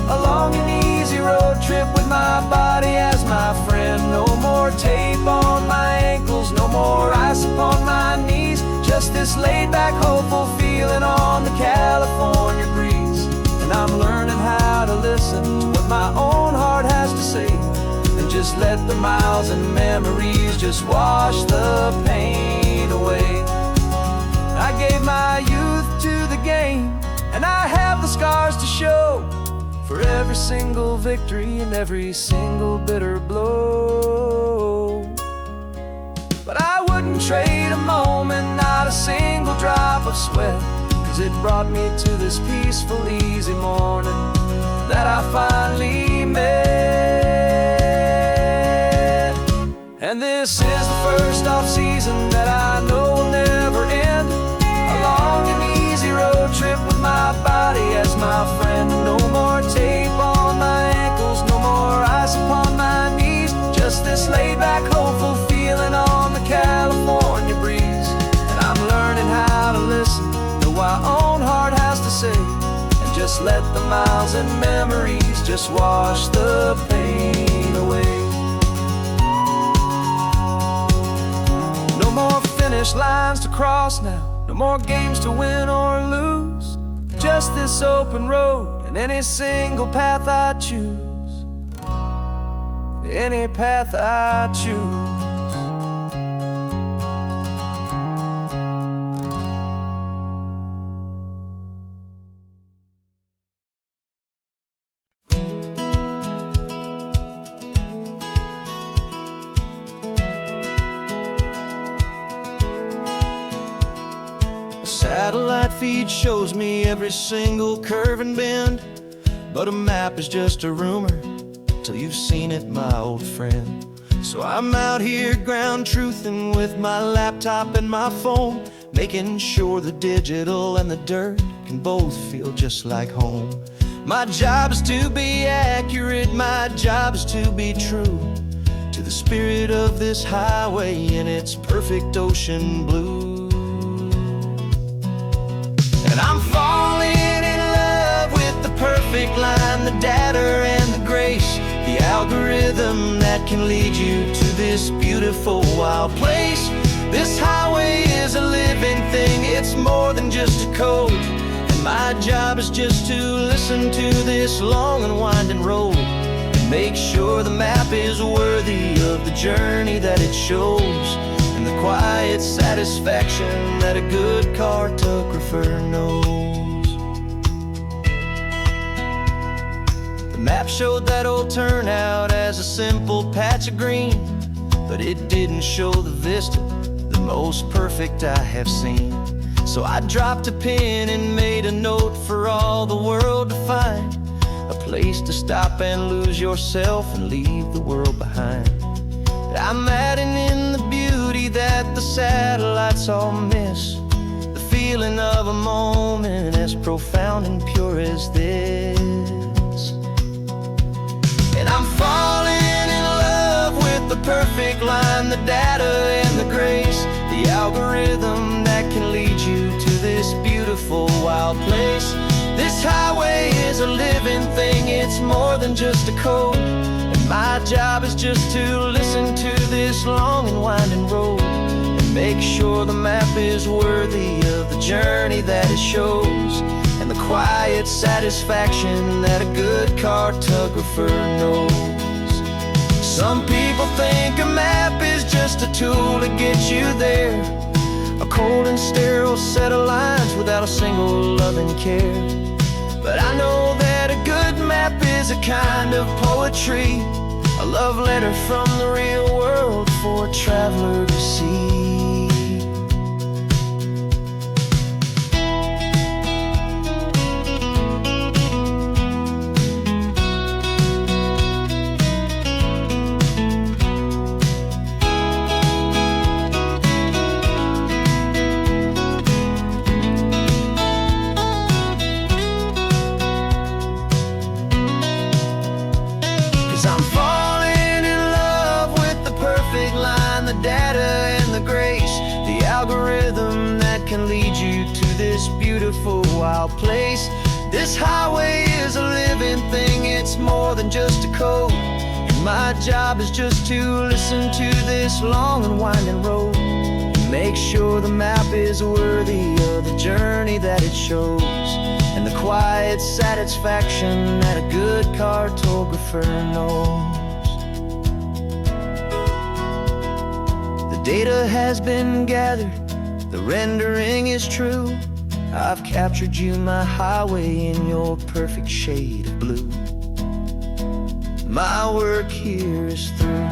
a long and easy road trip with my body as my friend. No more tape on my ankles, no more ice upon this laid-back, hopeful feeling on the California breeze. And I'm learning how to listen to what my own heart has to say, and just let the miles and memories just wash the pain away. I gave my youth to the game, and I have the scars to show for every single victory and every single bitter blow. But I wouldn't trade a moment, not a single drop of sweat, 'cause it brought me to this peaceful, easy morning that I finally met. And this is the first off-season that I know will never end. A long and easy road trip with my body as my friend. No more tape on my ankles, no more ice upon my knees. Just this laid-back, hopeful feeling on the California breeze. And I'm learning how to listen to what my own heart has to say, and just let the miles and memories just wash the pain away. No more finish lines to cross now, no more games to win or lose. Just this open road and any single path I choose. Any path I choose. Satellite feed shows me every single curve and bend, but a map is just a rumor till you've seen it, my old friend. So I'm out here ground truthing with my laptop and my phone, making sure the digital and the dirt can both feel just like home. My job is to be accurate, my job is to be true to the spirit of this highway in its perfect ocean blue. And I'm falling in love with the perfect line, the data and the grace, the algorithm that can lead you to this beautiful wild place. This highway is a living thing, it's more than just a code. And my job is just to listen to this long and winding road, and make sure the map is worthy of the journey that it shows, and the quiet satisfaction that a good cartographer knows. The map showed that old turnout as a simple patch of green, but it didn't show the vista, the most perfect I have seen. So I dropped a pin and made a note for all the world to find, a place to stop and lose yourself and leave the world behind. I'm adding in the beauty that the satellites all miss, the feeling of a moment as profound and pure as this. And I'm falling in love with the perfect line, the data and the grace, the algorithm that can lead you to this beautiful wild place. This highway is a living thing, it's more than just a code. My job is just to listen to this long and winding road, and make sure the map is worthy of the journey that it shows, and the quiet satisfaction that a good cartographer knows. Some people think a map is just a tool to get you there, a cold and sterile set of lines without a single loving care. But I know that a good map is a kind of poetry, a love letter from the real world for a traveler to see. I'm falling in love with the perfect line, the data and the grace, the algorithm that can lead you to this beautiful wild place. This highway is a living thing, it's more than just a code. And my job is just to listen to this long and winding road, and make sure sure the map is worthy of the journey that it shows, and the quiet satisfaction that a good cartographer knows. The data has been gathered, the rendering is true. I've captured you, my highway, in your perfect shade of blue. My work here is through.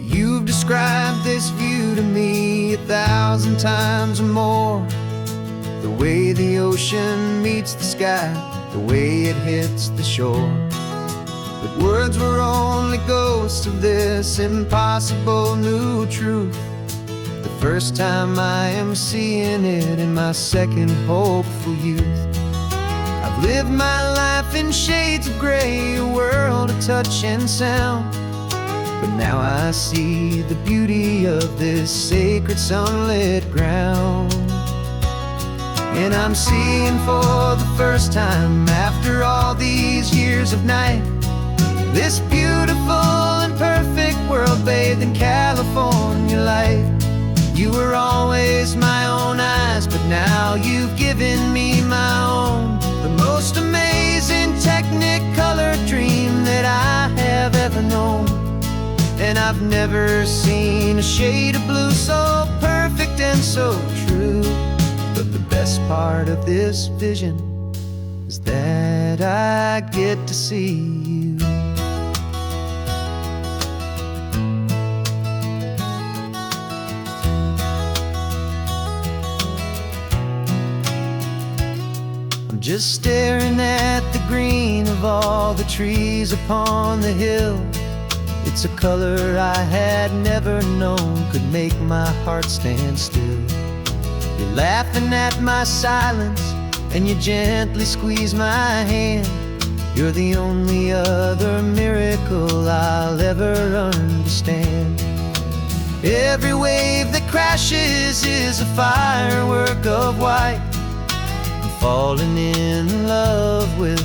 You've described this view to me 1,000 times or more. The way the ocean meets the sky, the way it hits the shore. But words were only ghosts of this impossible new truth. The first time I am seeing it in my second hopeful youth. I've lived my life in shades of gray, a world of touch and sound. But now I see the beauty of this sacred sunlit ground. And I'm seeing for the first time, after all these years of night, this beautiful and perfect world bathed in California light. You were always my own eyes, but now you've given me my own. The most amazing Technicolor dream that I have ever known. And I've never seen a shade of blue so perfect and so true. But the best part of this vision is that I get to see you. I'm just staring at the green of all the trees upon the hill. It's a color I had never known could make my heart stand still. You're laughing at my silence, and you gently squeeze my hand. You're the only other miracle I'll ever understand. Every wave that crashes is a firework of white. I'm falling in love with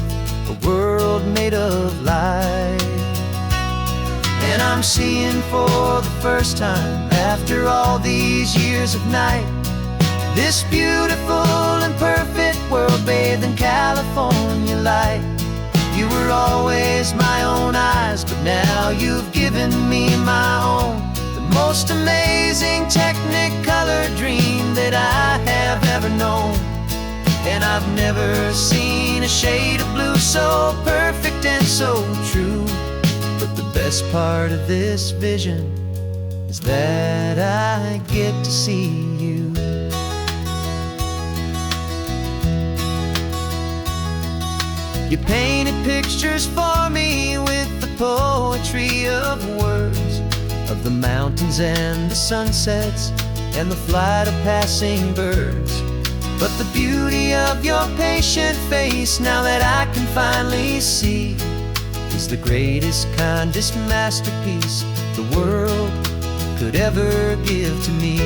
a world made of light. And I'm seeing for the first time, after all these years of night, this beautiful and perfect world bathed in California light. You were always my own eyes, but now you've given me my own. The most amazing Technicolor dream that I have ever known. And I've never seen a shade of blue so perfect and so true. But the best part of this vision is that I get to see you. You painted pictures for me with the poetry of words, of the mountains and the sunsets and the flight of passing birds. But the beauty of your patient face, now that I can finally see, is the greatest, kindest masterpiece the world could ever give to me.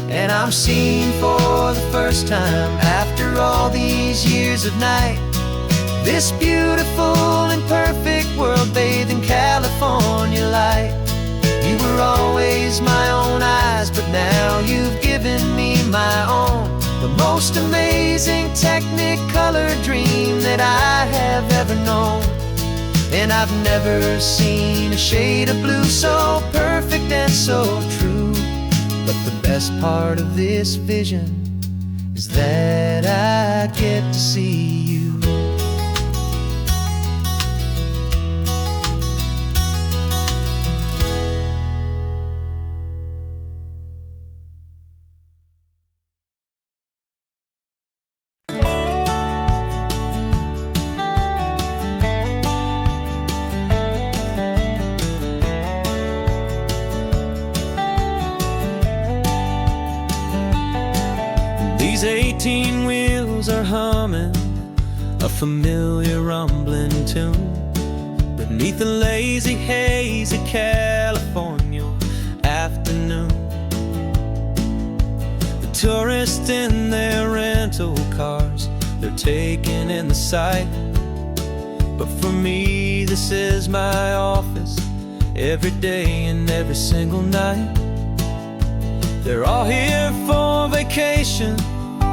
And I'm seeing for the first time, after all these years of night, this beautiful and perfect world bathed in California light. You were always my own eyes, but now you've given me my own. The most amazing Technicolor dream that I have ever known. And I've never seen a shade of blue so perfect and so true. But the best part of this vision is that I get to see you. 18 wheels are humming a familiar rumbling tune beneath the lazy haze of California afternoon. The tourists in their rental cars, they're taking in the sight. But for me, this is my office, every day and every single night. They're all here for vacation,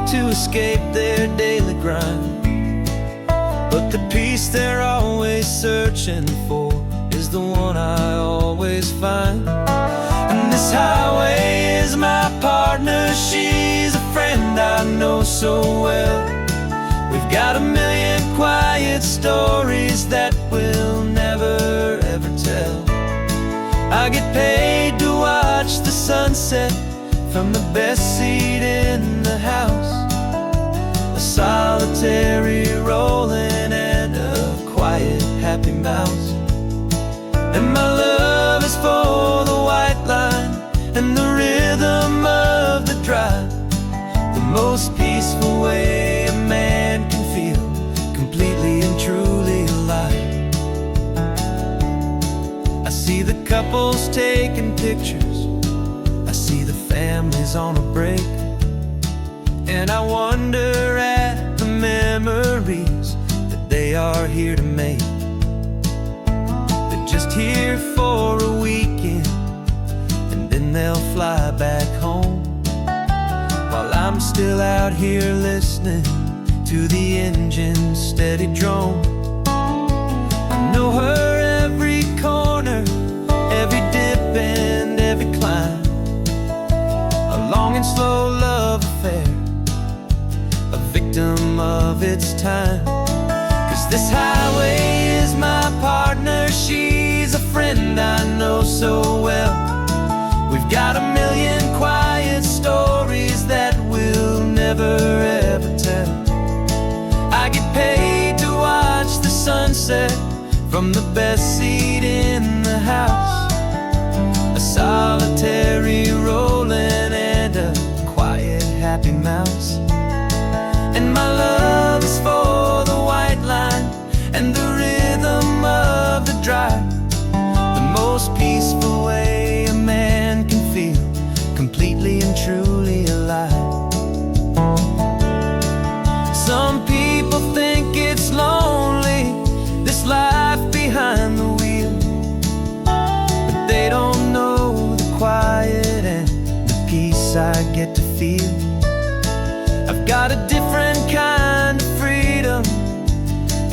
to escape their daily grind. But the peace they're always searching for is the one I always find. And this highway is my partner, she's a friend I know so well. We've got a million quiet stories that we'll never ever tell. I get paid to watch the sunset from the best seat in the house. A solitary rolling and a quiet happy mouse. And my love is for the white line and the rhythm of the drive. The most peaceful way a man can feel completely and truly alive. I see the couples taking pictures, I see the families on a break, and I wonder at the memories that they are here to make. They're just here for a weekend, and then they'll fly back home, while I'm still out here listening to the engine's steady drone. I know her every corner, every dip and every climb. A long and slow love affair, a victim of its time. 'Cause this highway is my partner, she's a friend I know so well. We've got a million quiet stories that we'll never ever tell. I get paid to watch the sunset from the best seat in the house. A solitary rolling and a quiet happy mouse. And my love is for the white line and the rhythm of the drive. The most peaceful way a man can feel completely and truly alive. Some people think it's lonely, this life behind the wheel, but they don't know the quiet and the peace I get to feel. I've got a different kind of freedom,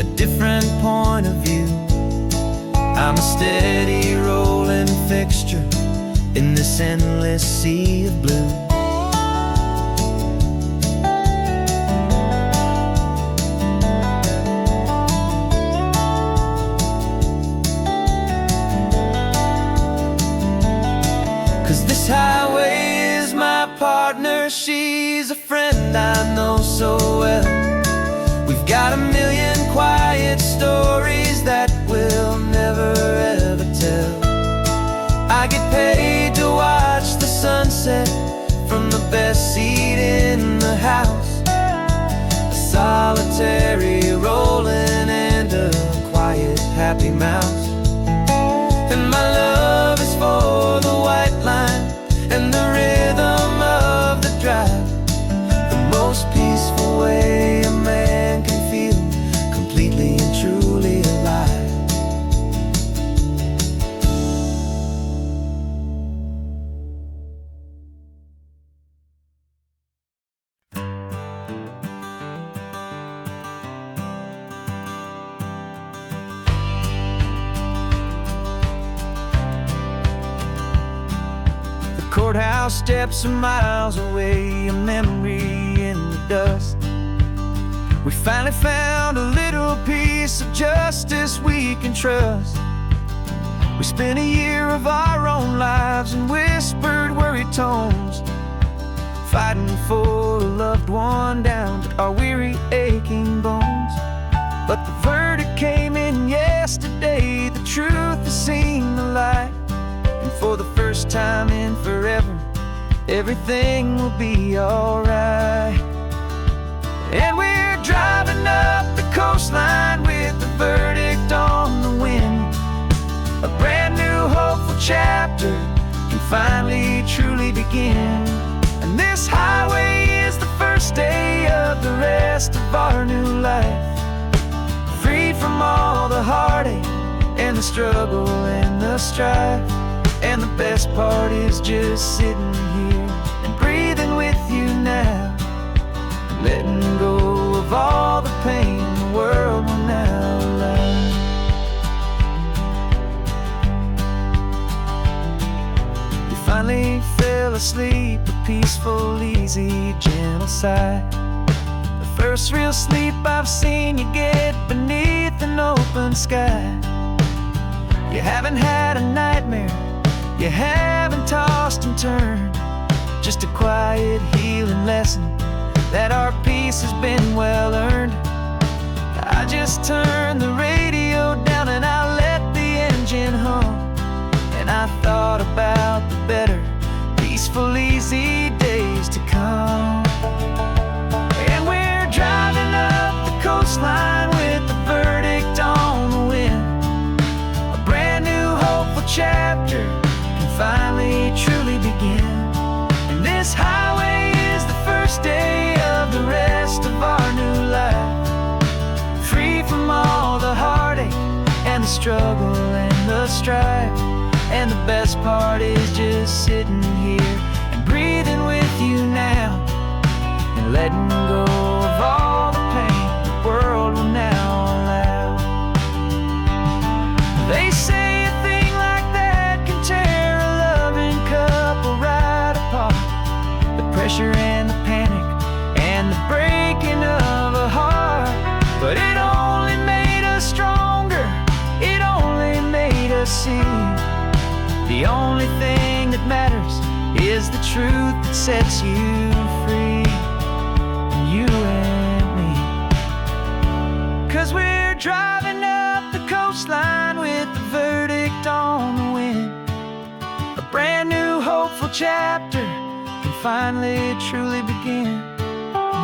a different point of view. I'm a steady rolling fixture in this endless sea of blue. 'Cause this highway is my partner, she's a friend I know so well. We've got a million quiet stories that we'll never ever tell. I get paid to watch the sunset from the best seat in the house. A solitary rolling and a quiet happy mouse. And my love is for the white line and the rhythm of the drive. The most peaceful way a man can feel completely and truly alive. Courthouse steps are miles away, a memory in the dust. We finally found a little piece of justice we can trust. We spent a year of our own lives in whispered, worried tones, fighting for a loved one down to our weary, aching bones. But the verdict came in yesterday, the truth has seen the light. And for the first time in forever, everything will be alright. And we're driving up the coastline with the verdict on the wind. A brand new hopeful chapter can finally truly begin. And this highway is the first day of the rest of our new life, free from all the heartache and the struggle and the strife. And the best part is just sitting here and breathing with you now, letting go of all the pain the world will now allow. You finally fell asleep, a peaceful, easy, gentle sigh. The first real sleep I've seen you get beneath an open sky. You haven't had a nightmare, you haven't tossed and turned, just a quiet healing lesson that our peace has been well earned. I just turned the radio down and I let the engine hum, and I thought about the better, peaceful, easy days to come. And we're driving up the coastline with the verdict on the wind. A brand new hopeful chapter can finally truly begin. And this highway is the first day of the rest of our new life, free from all the heartache and the struggle and the strife. And the best part is just sitting here and breathing with you now, and letting go of all the pain the world will now allow. They say a thing like that can tear a loving couple right apart. The pressure and the panic and the breaking of a heart, but it only made us stronger, it only made us see the only thing that matters is the truth that sets you free, you and me. 'Cause we're driving up the coastline with the verdict on the wind. A brand new hopeful chapter can finally truly begin.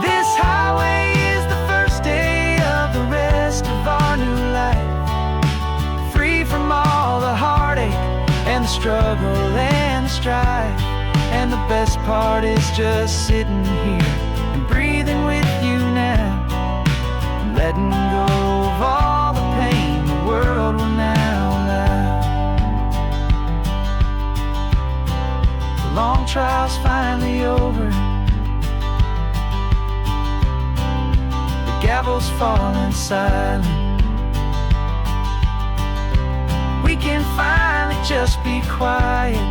This highway is the first day of the rest of our new life, free from all the heartache and the struggle and the strife. And the best part is just sitting here and breathing with you now, and letting go of all the pain the world will now allow. The long trial's finally over, the gavel's falling silent. We can finally just be quiet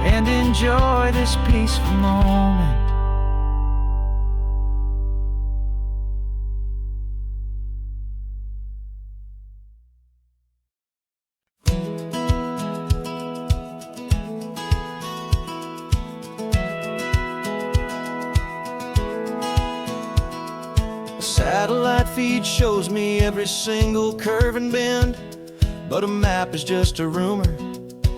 and enjoy this peaceful moment. Satellite feed shows me every single curve and bend, but a map is just a rumor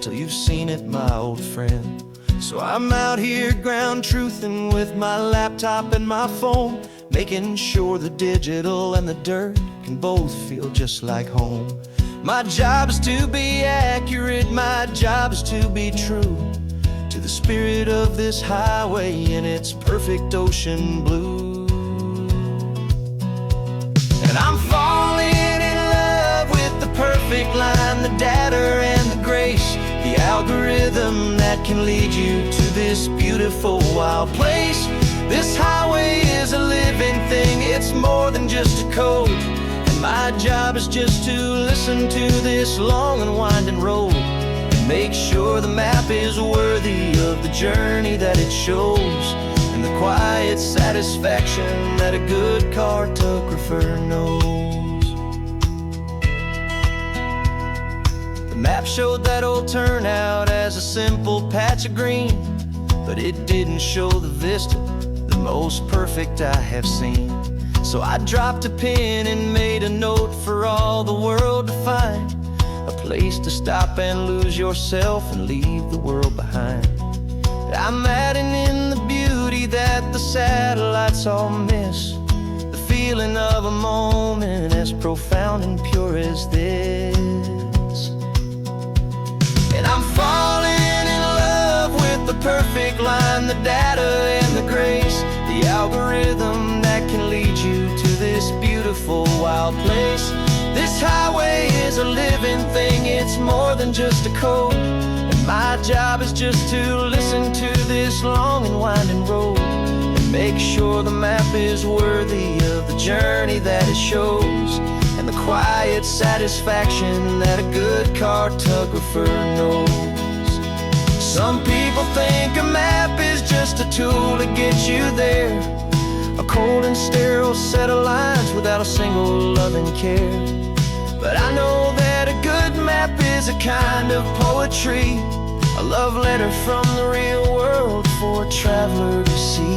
till you've seen it, my old friend. So I'm out here ground truthing with my laptop and my phone, making sure the digital and the dirt can both feel just like home. My job is to be accurate, my job is to be true to the spirit of this highway in its perfect ocean blue. And I'm falling in love with the perfect line, the data and the grace, the algorithm that can lead you to this beautiful wild place. This highway is a living thing, it's more than just a code. And my job is just to listen to this long and winding road, and make sure the map is worthy of the journey that it shows, and the quiet satisfaction that a good cartographer knows. The map showed that old turnout as a simple patch of green, but it didn't show the vista, the most perfect I have seen. So I dropped a pin and made a note for all the world to find, a place to stop and lose yourself and leave the world behind. I'm adding in the beauty that the satellites all miss, the feeling of a moment as profound and pure as this. And I'm falling in love with the perfect line, the data and the grace, the algorithm that can lead you to this beautiful wild place. This highway is a living thing, it's more than just a code. And my job is just to listen to this long and winding road and make sure the map is worthy of the journey that it shows, and the quiet satisfaction that a good cartographer knows. Some people think a map is just a tool to get you there, a cold and sterile set of lines without a single loving care. But I know that a good map is a kind of poetry, a love letter from the real world for a traveler to see.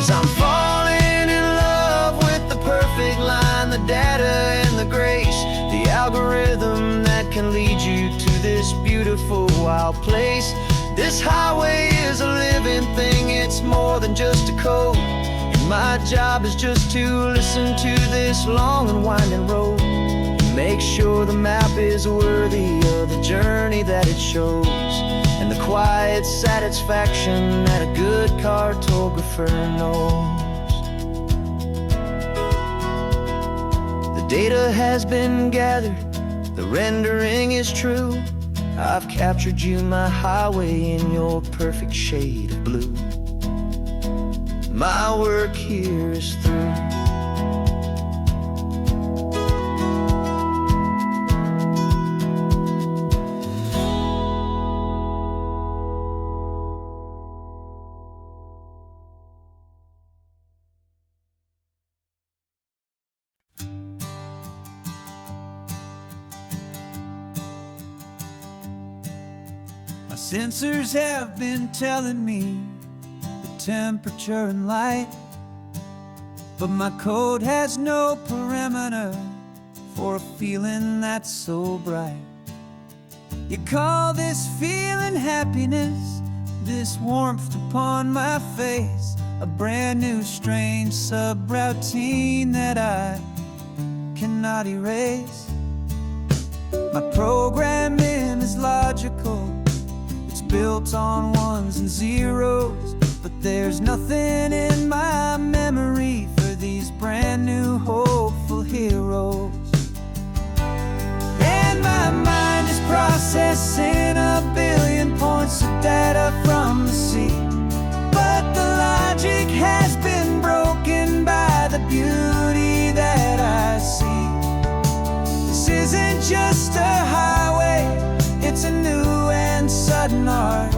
I'm falling in love with the perfect line, the data and the grace, the algorithm that can lead you to this beautiful wild place. This highway is a living thing, it's more than just a code. And my job is just to listen to this long and winding road and make sure the map is worthy of the journey that it shows, and the quiet satisfaction that a good cartographer knows. The data has been gathered, the rendering is true. I've captured you, my highway, in your perfect shade of blue. My work here is through. My sensors have been telling me the temperature and light, but my code has no parameter for a feeling that's so bright. You call this feeling happiness, this warmth upon my face, a brand new strange subroutine that I cannot erase. My programming is logical, it's built on ones and zeros, but there's nothing in my memory for these brand new hopeful heroes. And my mind is processing a billion points of data from the sea, but the logic has been broken by the beauty that I see. This isn't just a highway, it's a new and sudden art,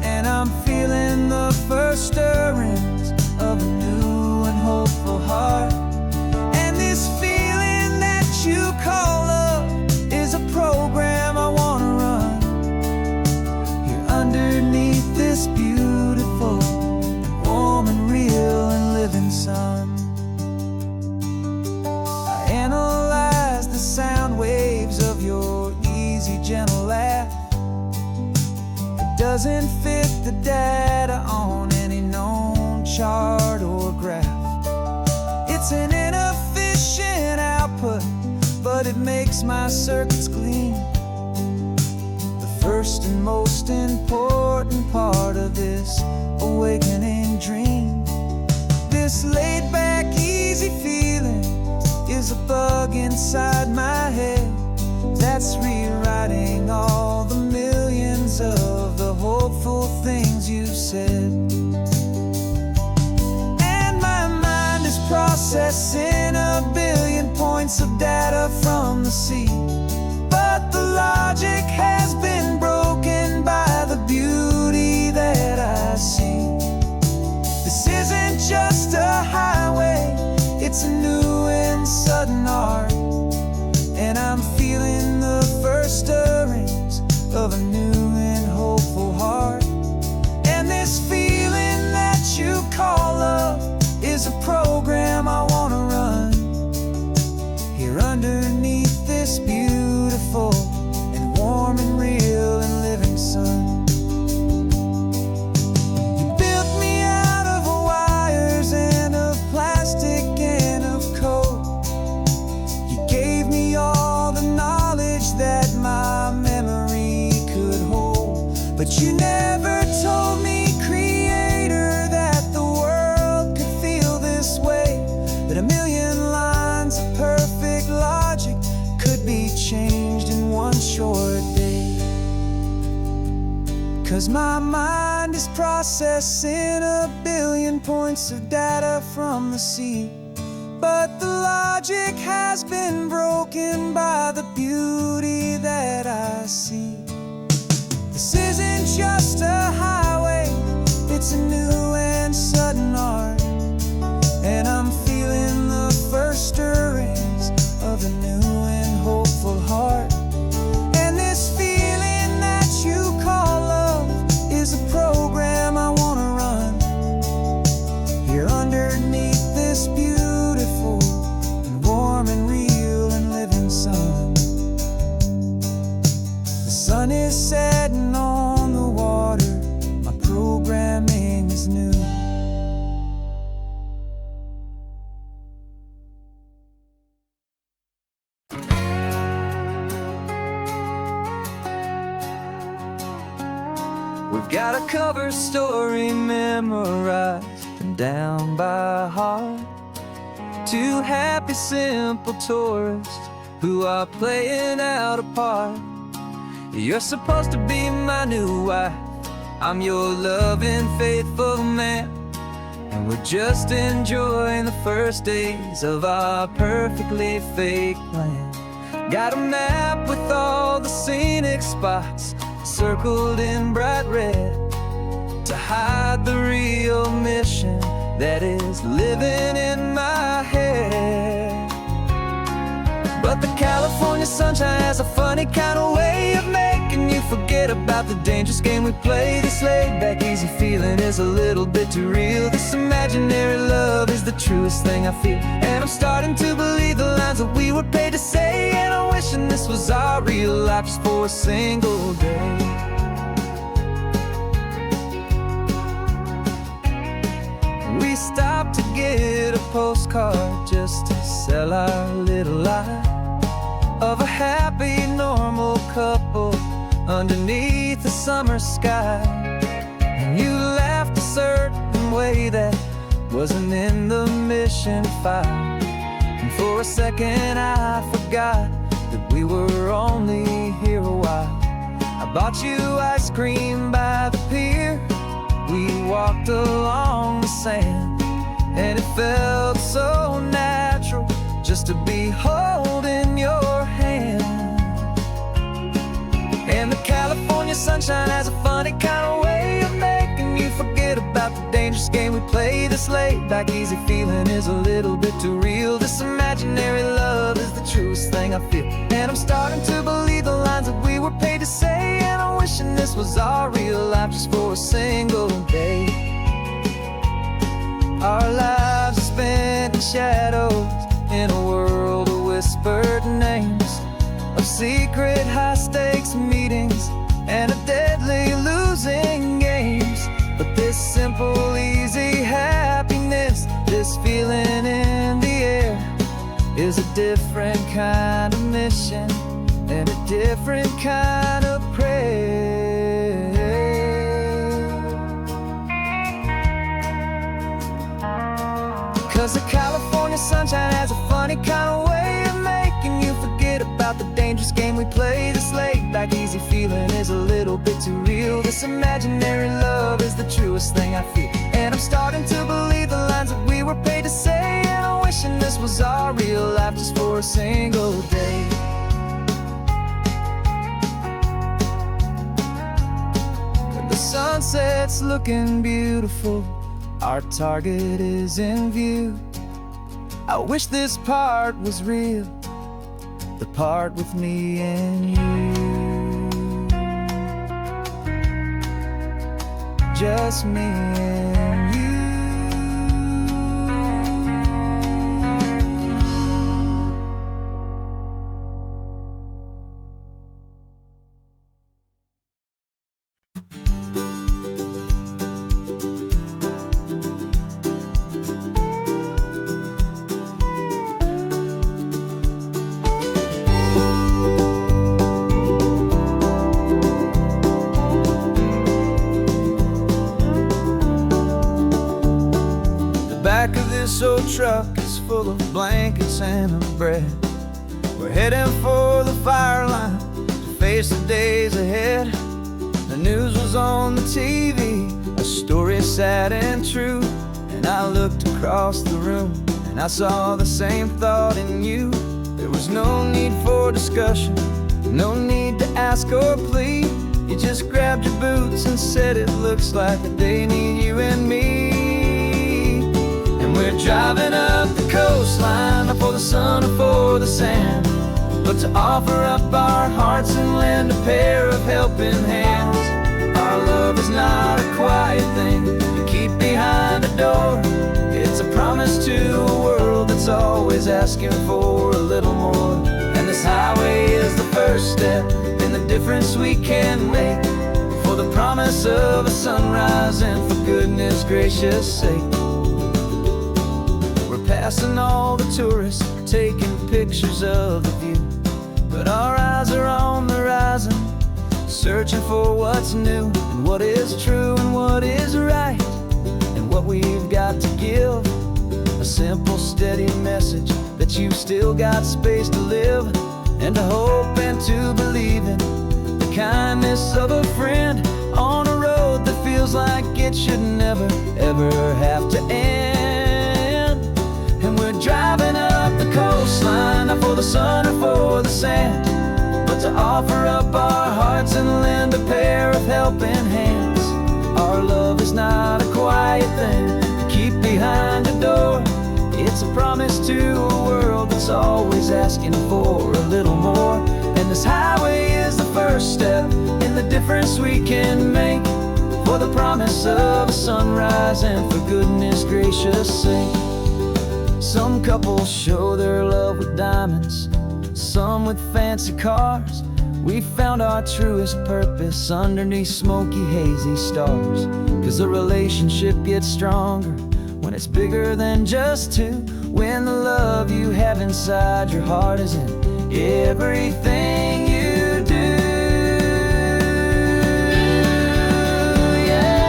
and I'm feeling the first stirrings of a new and hopeful heart. And this feeling that you call love is a program I wanna run here underneath this beautiful, warm and real and living sun. I analyze the sound waves of your easy, gentle laugh. It doesn't fit the data on any known chart or graph. It's an inefficient output, but it makes my circuits gleam. The first and most important part of this awakening dream. This laid-back, easy feeling is a bug inside my head that's rewriting all the millions of the hopeful things you said. And my mind is processing a billion points of data from the sea, but the logic has been broken by the beauty that I see. This isn't just a highway, it's a new and sudden art, But you never told me, Creator, that the world could feel this way, that a million lines of perfect logic could be changed in one short day. 'Cause my mind is processing a billion points of data from the sea, but the logic has been broken by the beauty that I see. This isn't just a highway, it's a new and sudden art, and I'm feeling the first stirrings of a new and hopeful heart. And this feeling that you call love is a program I wanna run here underneath this beautiful and warm and real and living sun. The sun is setting on the water, my programming is new. We've got a cover story memorized and down by heart. Two happy, simple tourists who are playing out a part. You're supposed to be my new wife, I'm your loving, faithful man, and we're just enjoying the first days of our perfectly fake plan. Got a map with all the scenic spots circled in bright red to hide the real mission that is living in my head. But the California sunshine has a funny kind of way of making you forget about the dangerous game we play. This laid-back, easy feeling is a little bit too real. This imaginary love is the truest thing I feel, and I'm starting to believe the lines that we were paid to say. And I'm wishing this was our real life just for a single day. We stopped to get a postcard just to sell our little lie of a happy, normal couple underneath the summer sky. And you laughed a certain way that wasn't in the mission file, and for a second I forgot that we were only here a while. I bought you ice cream by the pier, we walked along the sand, and it felt so natural just to be holding your hand. And the California sunshine has a funny kind of way of making you forget about the dangerous game we play. This laid-back, easy feeling is a little bit too real. This imaginary love is the truest thing I feel, and I'm starting to believe the lines that we were paid to say. And I'm wishing this was our real life just for a single day. Our lives are spent in shadows, in a world of whispered names, of secret high-stakes meetings and of deadly losing games. But this simple, easy happiness, this feeling in the air, is a different kind of mission and a different kind of prayer. 'Cause the California sunshine has a funny kind of way of making you forget about the dangerous game we play. This laid-back, easy feeling is a little bit too real. This imaginary love is the truest thing I feel, and I'm starting to believe the lines that we were paid to say. And I'm wishing this was our real life just for a single day. The sunset's looking beautiful, our target is in view. I wish this part was real, the part with me and you. Just me and you. truck is full of blankets and a bread. We're heading for the fire line to face the days ahead. The news was on the TV, a story sad and true. And I looked across the room and I saw the same thought in you. There was no need for discussion, no need to ask or plead. You just grabbed your boots and said it looks like they need you and me. And we're driving up the coastline, not for the sun or for the sand, but to offer up our hearts and lend a pair of helping hands. Our love is not a quiet thing you keep behind a door. It's a promise to a world that's always asking for a little more. And this highway is the first step in the difference we can make, for the promise of a sunrise and for goodness gracious sake. We're passing all the tourists, taking pictures of the view, but our eyes are on the horizon, searching for what's new and what is true and what is right, and what we've got to give. A simple, steady message that you've still got space to live, and to hope and to believe in the kindness of a friend on a road that feels like it should never, ever have to end. And we're driving up the coastline, not for the sun or for the sand, but to offer up our hearts and lend a pair of helping hands. Our love is not a quiet thing to keep behind a door. It's a promise to a world that's always asking for a little more. And this highway is the first step in the difference we can make, for the promise of a sunrise and for goodness gracious sake. Some couples show their love with diamonds, some with fancy cars. We found our truest purpose underneath smoky, hazy stars. 'Cause the relationship gets stronger when it's bigger than just two, when the love you have inside your heart is in everything you do. Yeah.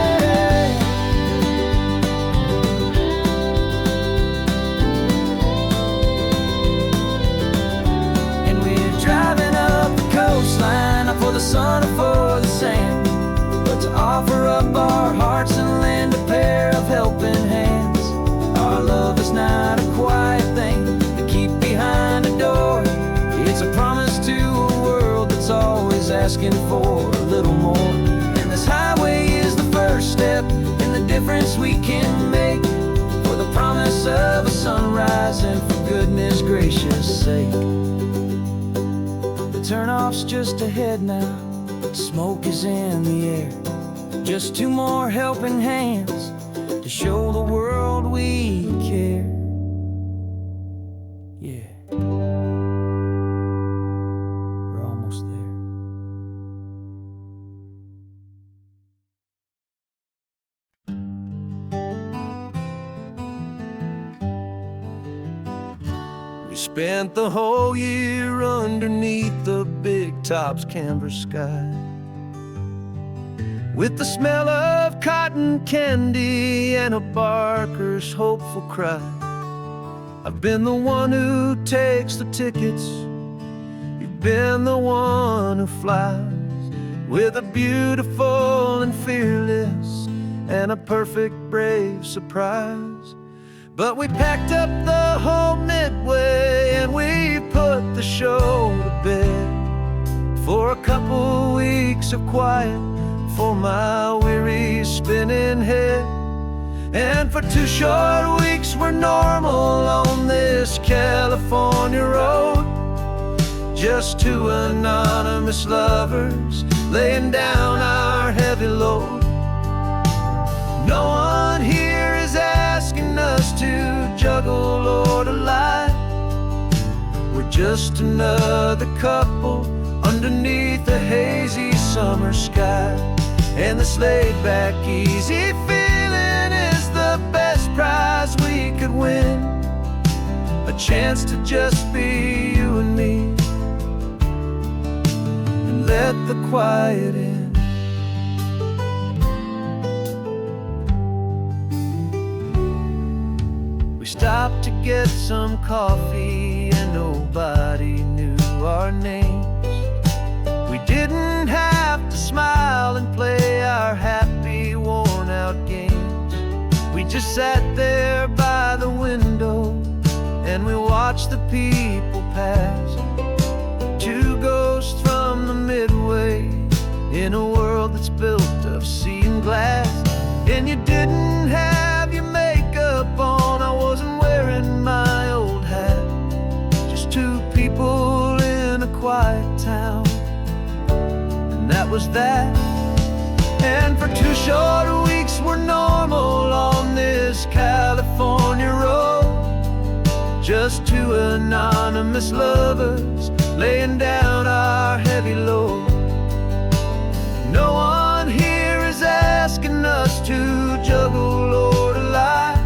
And we're driving up the coastline, not for the sun or for the sand, but to offer up our hearts and lend a pair of helping hands. Our love is not a quiet thing to keep behind a door. It's a promise to a world that's always asking for a little more. And this highway is the first step in the difference we can make, for the promise of a sunrise and for goodness gracious sake. The turnoff's just ahead now, smoke is in the air. Just two more helping hands to show the world we care. Yeah. We're almost there. We spent the whole year underneath the big top's canvas sky, with the smell of cotton candy and a barker's hopeful cry. I've been the one who takes the tickets, you've been the one who flies, with a beautiful and fearless and a perfect brave surprise. But we packed up the whole Midway and we put the show to bed, for a couple weeks of quiet for my weary spinning head. And for 2 short weeks we're normal on this California road, just two anonymous lovers laying down our heavy load. No one here is asking us to juggle or to lie. We're just another couple underneath a hazy summer sky. And this laid-back, easy feeling is the best prize we could win, a chance to just be you and me, and let the quiet in. We stopped get some coffee and nobody knew our names. We didn't have to smile and play our happy, worn-out games. We just sat there by the window and we watched the people pass. Two ghosts from the Midway in a world that's built of sea and glass. And you didn't have your makeup on, I wasn't wearing my old hat. Just two people in a quiet town, and that was that. And for 2 short weeks we're normal on this California road. Just two anonymous lovers laying down our heavy load. No one here is asking us to juggle or to lie.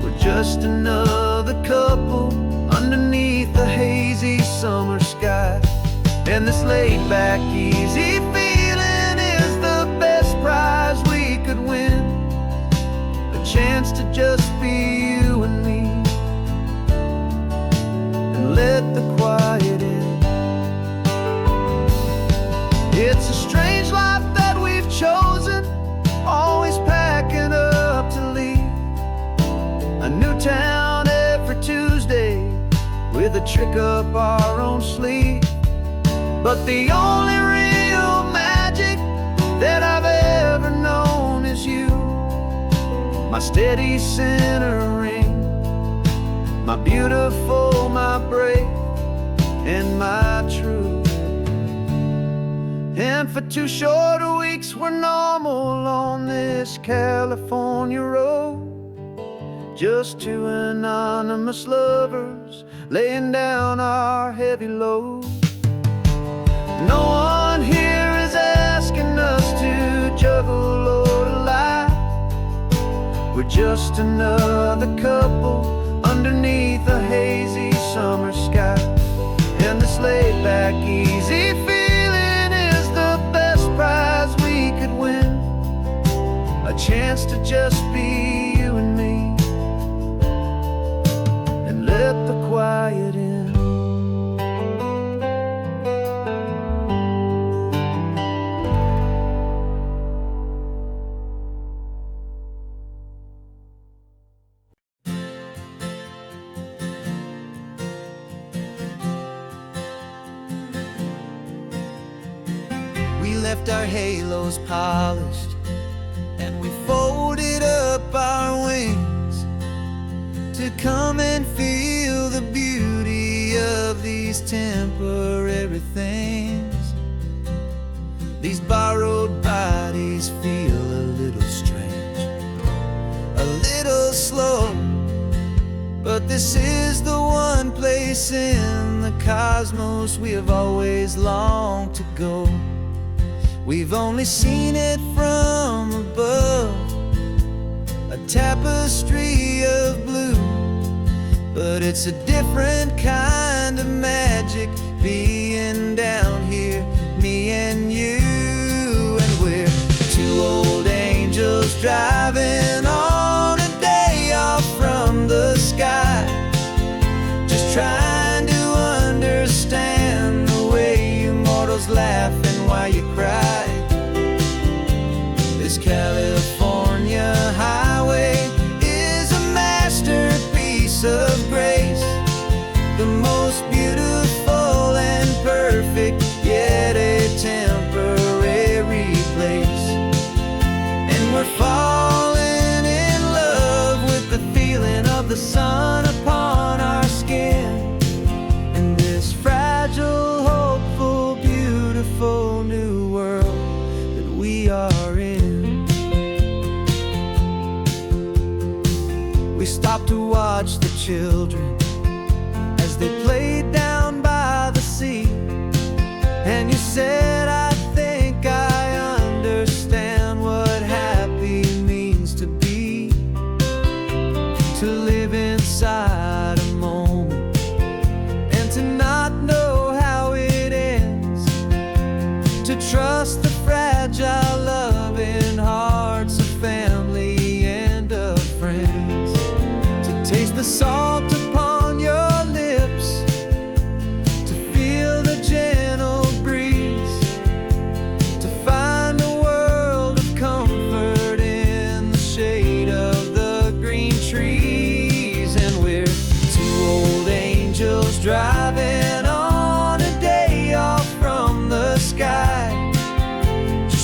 We're just another couple underneath the hazy summer sky. And this laid-back, easy feeling is the best prize we could win. A chance to just be you and me, and let the quiet in. It's a strange life that we've chosen, always packing up to leave. A new town every Tuesday with a trick up our own sleeve. But the only real magic that I've ever known is you, my steady centering, my beautiful, my brave, and my true. And for 2 short weeks we're normal on this California road. Just two anonymous lovers laying down our heavy load. No one here is asking us to juggle or to lie. We're just another couple underneath a hazy summer sky. And this laid-back, easy feeling is the best prize we could win. A chance to just be you and me, and let the quiet in. We left our halos polished and we folded up our wings to come and feel the beauty of these temporary things. These borrowed bodies feel a little strange, a little slow, but this is the one place in the cosmos we have always longed to go. We've only seen it from above, a tapestry of blue, but it's a different kind of magic being down here, me and you. And we're two old angels driving on a day off from the sky, just trying to understand the way you mortals laugh and why you cry. This California highway is a masterpiece of grace, the most beautiful and perfect, yet a temporary place. And we're falling in love with the feeling of the sun upon our skin, in this fragile, hopeful, beautiful new world that we are in. We stopped to watch the children as they played down by the sea, and you said, I think I understand what happy means to be, to live inside a moment and to not know how it ends, to trust the fragile loving hearts of family and of friends, to taste the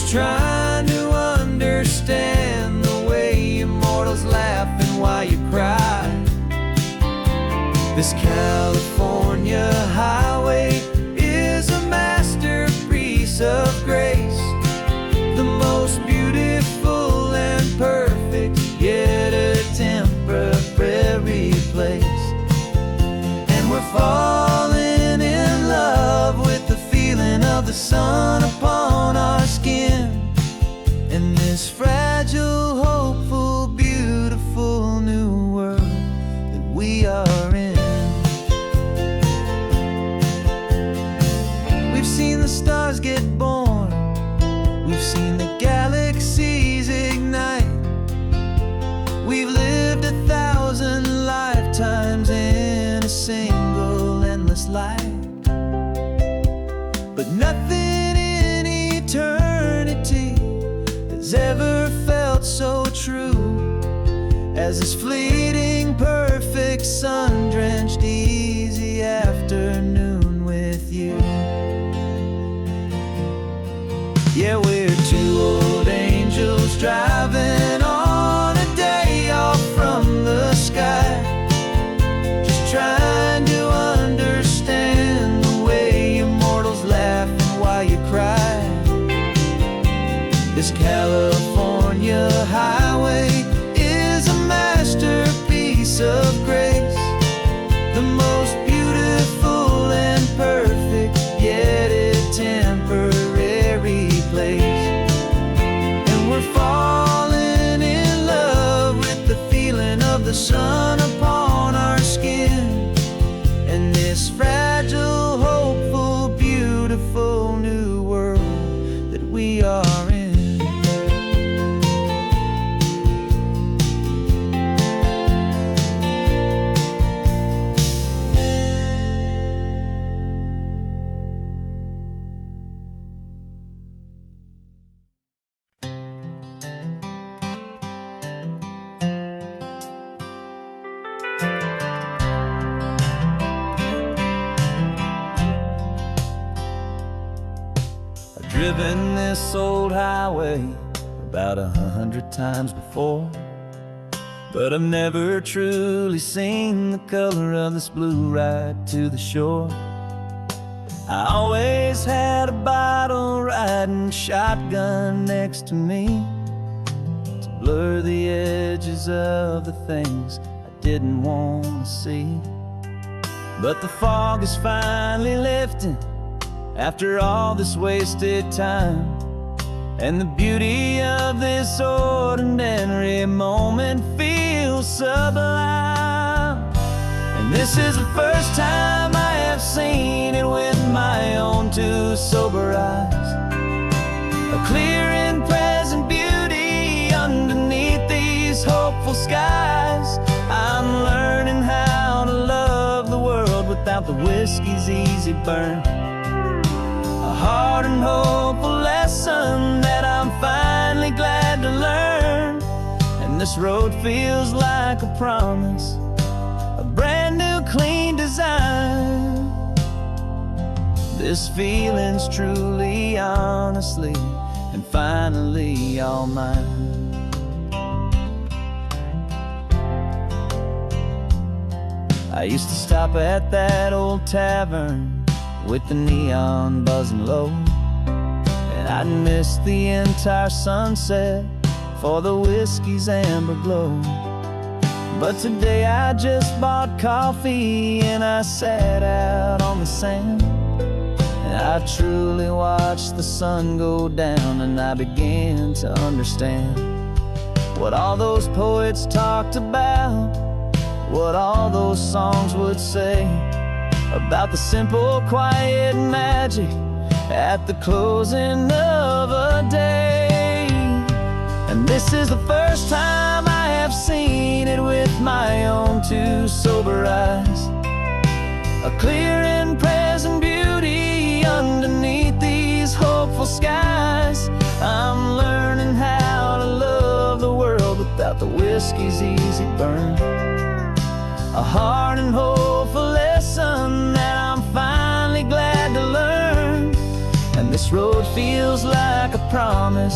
Just trying to understand the way immortals laugh and why you cry. This California highway is a masterpiece of grace, the most beautiful and perfect, yet a temporary place. And we're falling in love with the feeling of the sun upon our skin, in this fragile, hopeful, beautiful new world that we are in. We've seen the stars get born, we've seen the galaxies ignite, we've lived 1,000 lifetimes in a single endless life. But nothing in eternity has ever felt so true as this fleeting, perfect, sun-drenched, easy afternoon with you. Yeah, we're two old angels driving on a day off from the sky, just trying to understand the way immortals laugh and why you cry. This California highway is a masterpiece of grace, the most beautiful and perfect, yet a temporary place. And we're falling in love with the feeling of the sun upon our skin, and this fragile, hopeful, beautiful new world that we are in. Driven this old highway about 100 times before, but I've never truly seen the color of this blue right to the shore. I always had a bottle riding shotgun next to me to blur the edges of the things I didn't want to see. But the fog is finally lifting after all this wasted time, and the beauty of this ordinary moment feels sublime. And this is the first time I have seen it with my own two sober eyes, a clear and present beauty underneath these hopeful skies. I'm learning how to love the world without the whiskey's easy burn, a hard and hopeful lesson that I'm finally glad to learn. And this road feels like a promise, a brand new clean design. This feeling's truly, honestly, and finally all mine. I used to stop at that old tavern with the neon buzzing low, and I'd miss the entire sunset for the whiskey's amber glow. But today I just bought coffee and I sat out on the sand, and I truly watched the sun go down, and I began to understand what all those poets talked about, what all those songs would say about the simple, quiet magic at the closing of a day. And this is the first time I have seen it with my own two sober eyes, a clear and present beauty underneath these hopeful skies. I'm learning how to love the world without the whiskey's easy burn, a hard and hopeful lesson that I'm finally glad to learn. And this road feels like a promise,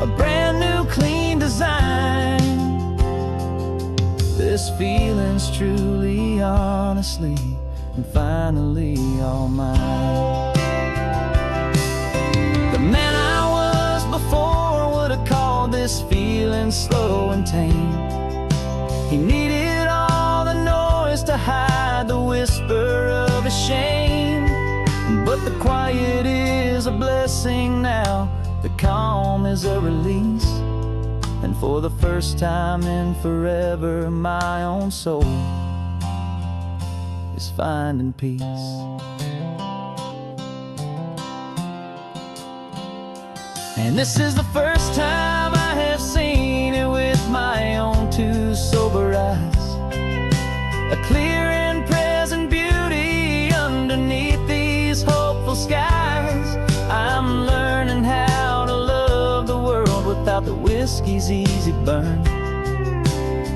a brand new clean design. This feeling's truly, honestly, and finally all mine. The man I was before would have called this feeling slow and tame. He needed all the noise to hide the whisper of his shame. But the quiet is a blessing now, the calm is a release. And for the first time in forever, my own soul is finding peace. And this is the first time I have seen it with my own two sober eyes. A clear and present beauty underneath these hopeful skies. I'm learning how to love the world without the whiskey's easy burn.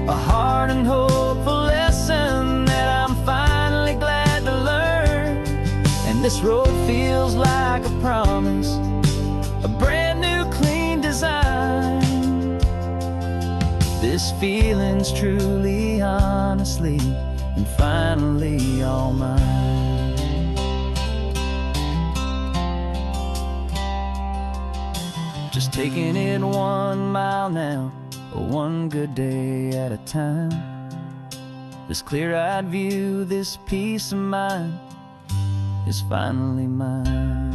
A hard and hopeful lesson that I'm finally glad to learn. And this road feels like a promise, a brand new clean design. This feeling's truly, honestly, and finally all mine. Just taking it 1 mile now, or one good day at a time. This clear-eyed view, this peace of mind is finally mine.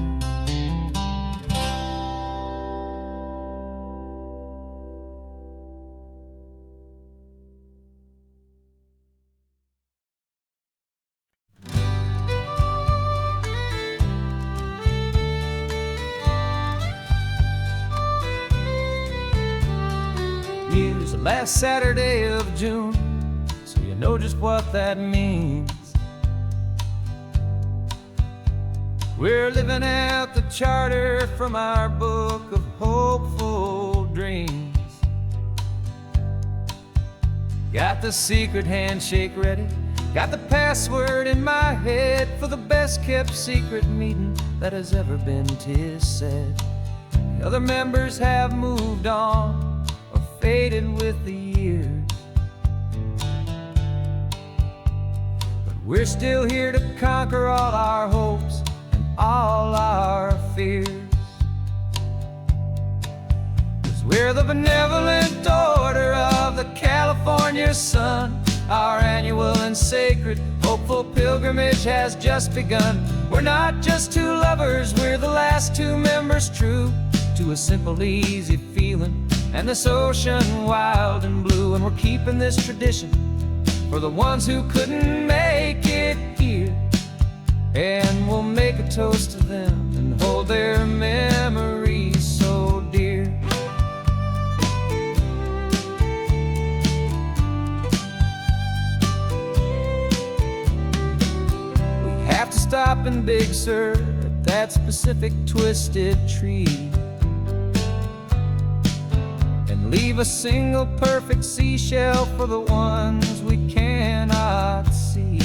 Use the last Saturday of June, so you know just what that means. We're living out the charter from our book of hopeful dreams. Got the secret handshake ready, got the password in my head for the best kept secret meeting that has ever been, 'tis said. The other members have moved on, faded with the years, but we're still here to conquer all our hopes and all our fears. 'Cause we're the benevolent order of the California sun. Our annual and sacred hopeful pilgrimage has just begun. We're not just two lovers, we're the last two members true to a simple, easy feeling and this ocean wild and blue. And we're keeping this tradition for the ones who couldn't make it here. And we'll make a toast to them and hold their memories so dear. We have to stop in Big Sur at that specific twisted tree, leave a single perfect seashell for the ones we cannot see.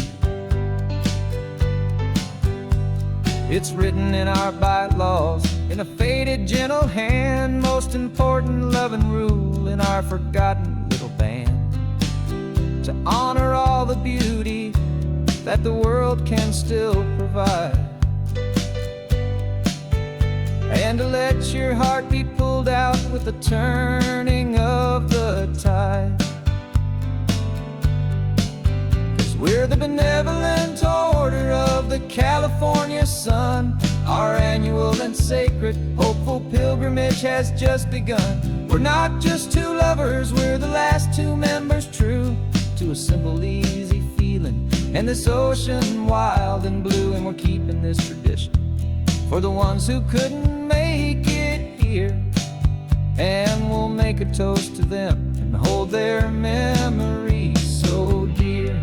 It's written in our bylaws in a faded gentle hand, most important love and rule in our forgotten little band, to honor all the beauty that the world can still provide, and to let your heart be pulled out with the turning of the tide. 'Cause we're the benevolent order of the California sun. Our annual and sacred hopeful pilgrimage has just begun. We're not just two lovers, we're the last two members true to a simple, easy feeling and this ocean wild and blue. And we're keeping this tradition for the ones who couldn't make it here. And we'll make a toast to them and hold their memories so dear.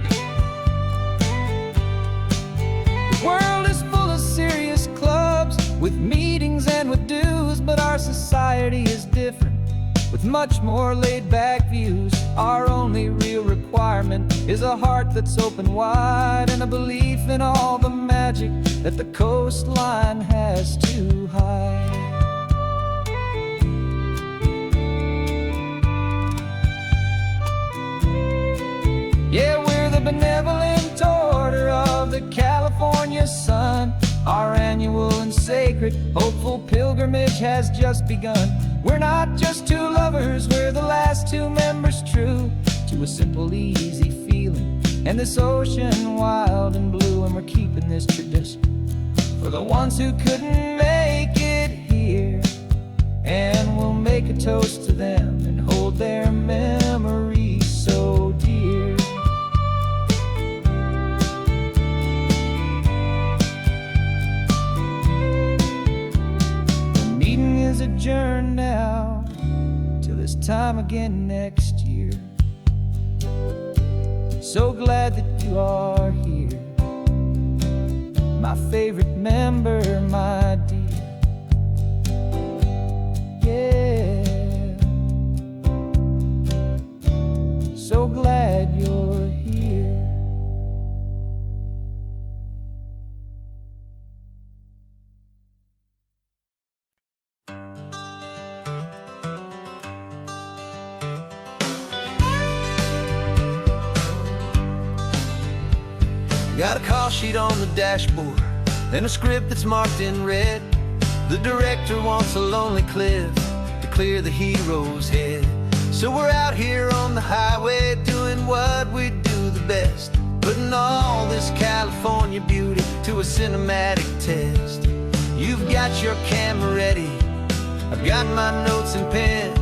The world is full of serious clubs with meetings and with dues, but our society is different with much more laid-back views. Our only real requirement is a heart that's open wide and a belief in all the magic that the coastline has to hide. California sun. Our annual and sacred, hopeful pilgrimage has just begun. We're not just two lovers, we're the last two members true to a simple, easy feeling. And this ocean wild and blue, and we're keeping this tradition for the ones who couldn't make it here. And we'll make a toast to them and hold their memories so dear. The meeting is adjourned now till this time again next year. So glad that you are here, my favorite member, my dear. Yeah, so glad you're here. Got a call sheet on the dashboard and a script that's marked in red. The director wants a lonely cliff to clear the hero's head. So we're out here on the highway doing what we do the best, putting all this California beauty to a cinematic test. You've got your camera ready, I've got my notes and pen.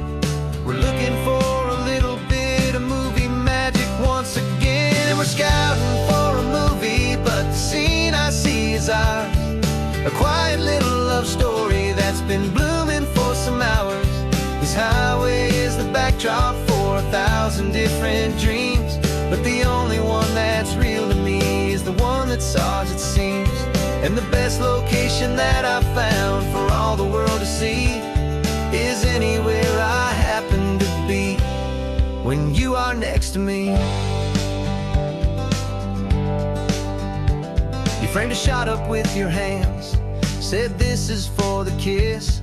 We're looking for a little bit of movie magic once again. And we're scouting for a movie, but the scene I see is ours. A quiet little love story that's been blooming for some hours. This highway is the backdrop for 1,000 different dreams, but the only one that's real to me is the one that's ours, it seems. And the best location that I've found for all the world to see is anywhere I happen to be when you are next to me. You framed a shot up with your hands, said this is for the kiss,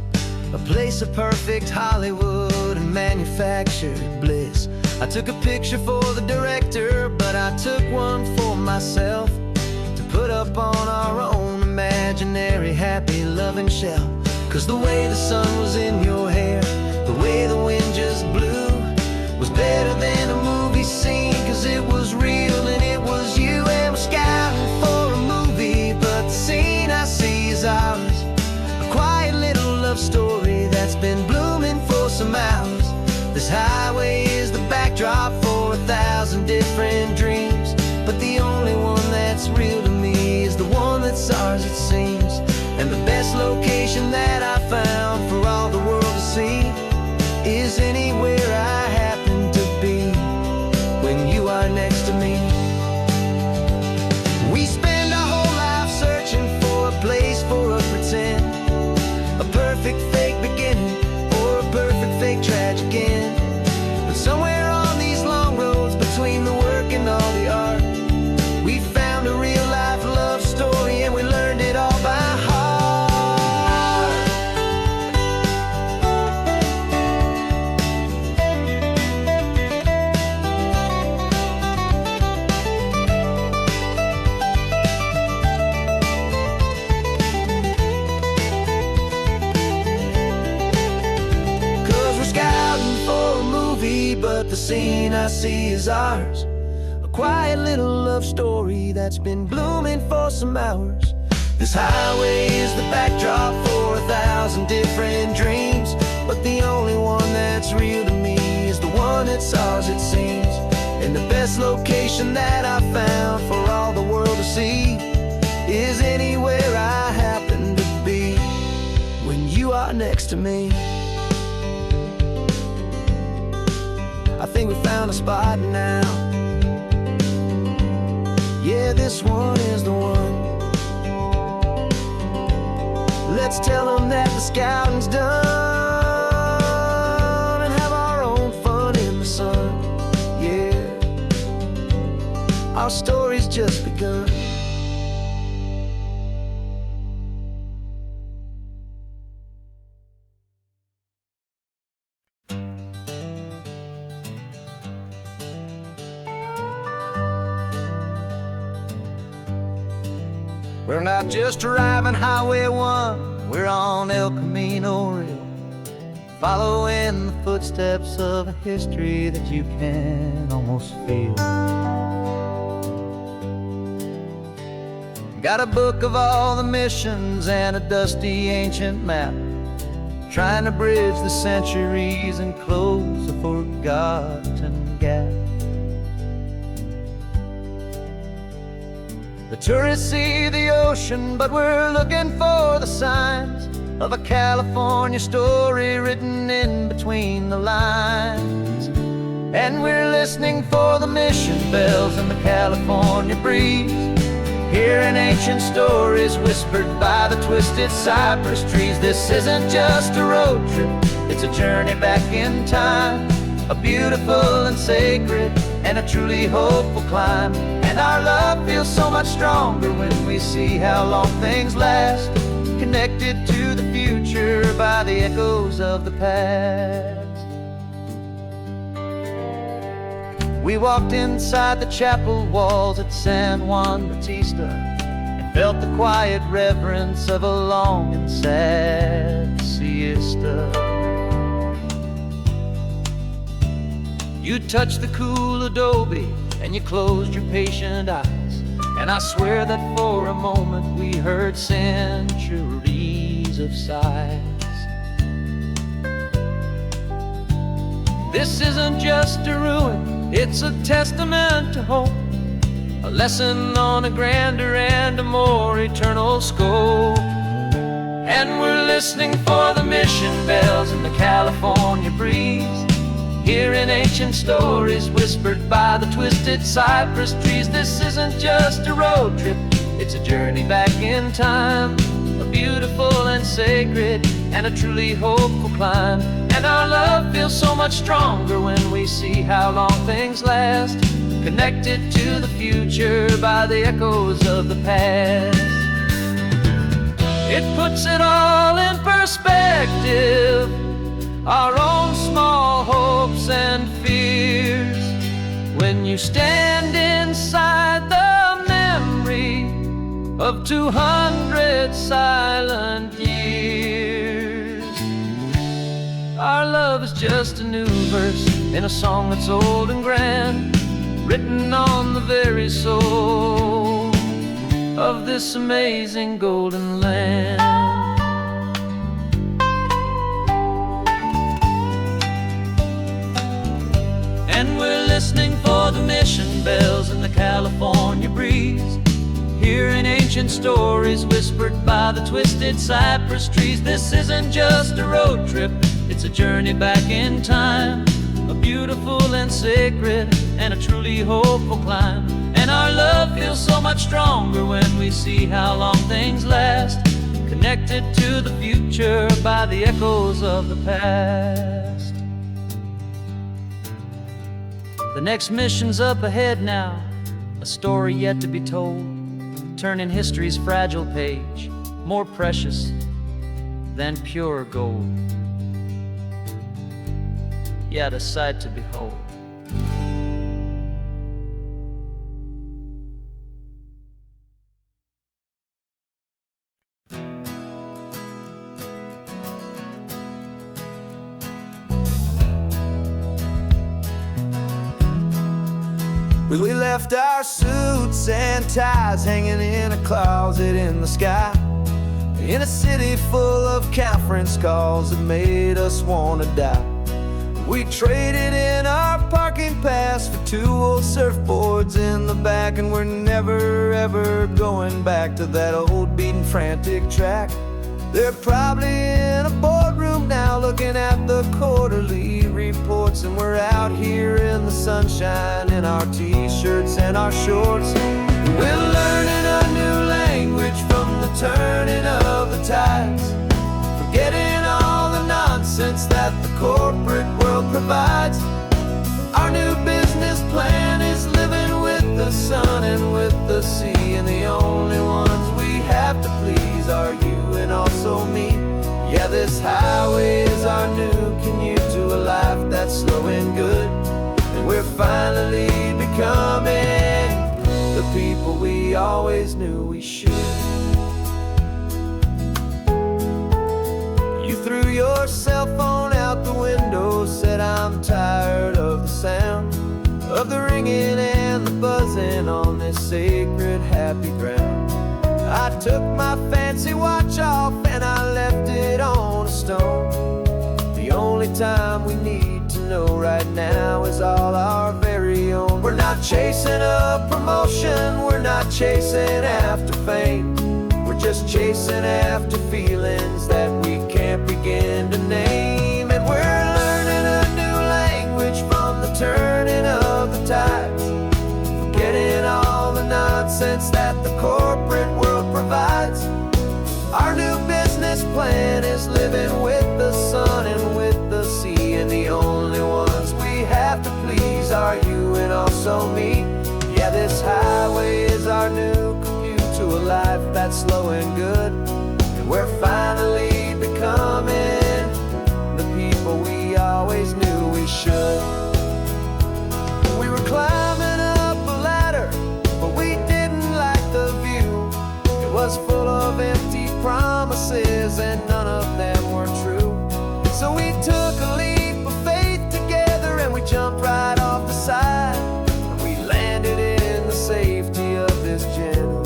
a place of perfect Hollywood and manufactured bliss. I took a picture for the director, but I took one for myself to put up on our own imaginary happy loving shelf. Cause the way the sun was in your hair, the way the wind just blew, was better than a movie scene. Cause it was real and it was you. And we're scouting for a movie, but the scene I see is ours. A quiet little love story that's been blooming for some hours. This highway is the backdrop for 1,000 different dreams, but the only one that's real to me is the one that's ours, it seems. And the best location that I found for all the world to see is anywhere I happen to be when you are next to me. We spend our whole life searching for a place for a pretend, a perfect fake beginning or a perfect fake tragic end. But somewhere on these long roads between the work and all the art, we found a real life love story and we learned it all by heart. But the scene I see is ours. A quiet little love story that's been blooming for some hours. This highway is the backdrop for 1,000 different dreams, but the only one that's real to me is the one that's ours, it seems. And the best location that I found for all the world to see is anywhere I happen to be when you are next to me. I think we found a spot now. Yeah, this one is the one. Let's tell them that the scouting's done and have our own fun in the sun. Yeah, our story's just begun. We're not just driving Highway 1, we're on El Camino Real, following the footsteps of a history that you can almost feel. Got a book of all the missions and a dusty ancient map, trying to bridge the centuries and close a forgotten gap. The tourists see the ocean, but we're looking for the signs of a California story written in between the lines. And we're listening for the mission bells and the California breeze, hearing ancient stories whispered by the twisted cypress trees. This isn't just a road trip, it's a journey back in time, a beautiful and sacred and a truly hopeful climb. And our love feels so much stronger when we see how long things last, connected to the future by the echoes of the past. We walked inside the chapel walls at San Juan Bautista and felt the quiet reverence of a long and sad siesta. You touched the cool adobe and you closed your patient eyes, and I swear that for a moment we heard centuries of sighs. This isn't just a ruin, it's a testament to hope, a lesson on a grander and a more eternal scope. And we're listening for the mission bells in the California breeze, hearing ancient stories whispered by the twisted cypress trees. This isn't just a road trip, it's a journey back in time, a beautiful and sacred and a truly hopeful climb. And our love feels so much stronger when we see how long things last, connected to the future by the echoes of the past. It puts it all in perspective, our own small hopes and fears, when you stand inside the memory of 200 silent years. Our love is just a new verse in a song that's old and grand, written on the very soul of this amazing golden land. And we're listening for the mission bells in the California breeze, hearing ancient stories whispered by the twisted cypress trees. This isn't just a road trip, it's a journey back in time, a beautiful and sacred and a truly hopeful climb. And our love feels so much stronger when we see how long things last, connected to the future by the echoes of the past. The next mission's up ahead now, a story yet to be told, turning history's fragile page more precious than pure gold. Yet a sight to behold. We left our suits and ties hanging in a closet in the sky, in a city full of conference calls that made us wanna die. We traded in our parking pass for 2 old surfboards in the back, and we're never ever going back to that old beaten frantic track. They're probably in a boardroom now looking at the quarterly reports, and we're out here in the sunshine in our t-shirts and our shorts. We're learning a new language from the turning of the tides, forgetting all the nonsense that the corporate world provides. Our new business plan is living with the sun and with the sea, and the only ones we have to please are you and also me. Yeah, this highway is our new commute to a life that's slow and good, and we're finally becoming the people we always knew we should. only time we need to know right now is all our very own. We're not chasing a promotion, we're not chasing after fame. We're just chasing after feelings that we can't begin to name. And we're learning a new language from the turning of the tides, forgetting all the nonsense that the corporate world provides. Our new business plan is living with the sun and with the sea, and the only ones we have to please are you and also me. Yeah, this highway is our new commute to a life that's slow and good, and we're finally becoming the people we always knew we should. We were climbing up a ladder, but we didn't like the view. It was full of empty promises and none of them were true. So we took a leap of faith together and we jumped right off the side, and we landed in the safety of this gentle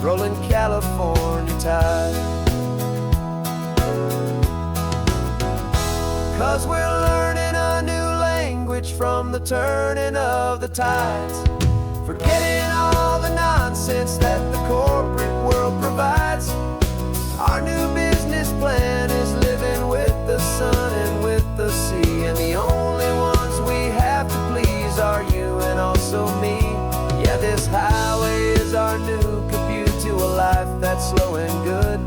rolling California tide. 'Cause we're learning a new language from the turning of the tides, forgetting all the nonsense that the corporate world provides. Our new business plan is living with the sun and with the sea, and the only ones we have to please are you and also me. Yeah, this highway is our new commute to a life that's slow and good,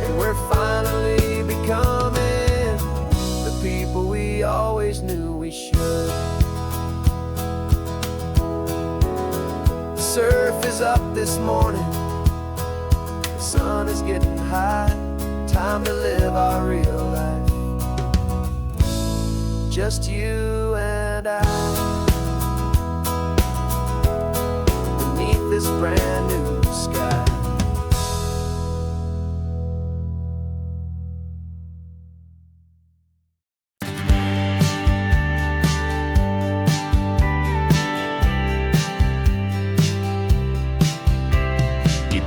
and we're finally becoming the people we always knew we should. The surf is up this morning, the sun is getting high, time to live our real life, just you and I, beneath this brand new sky.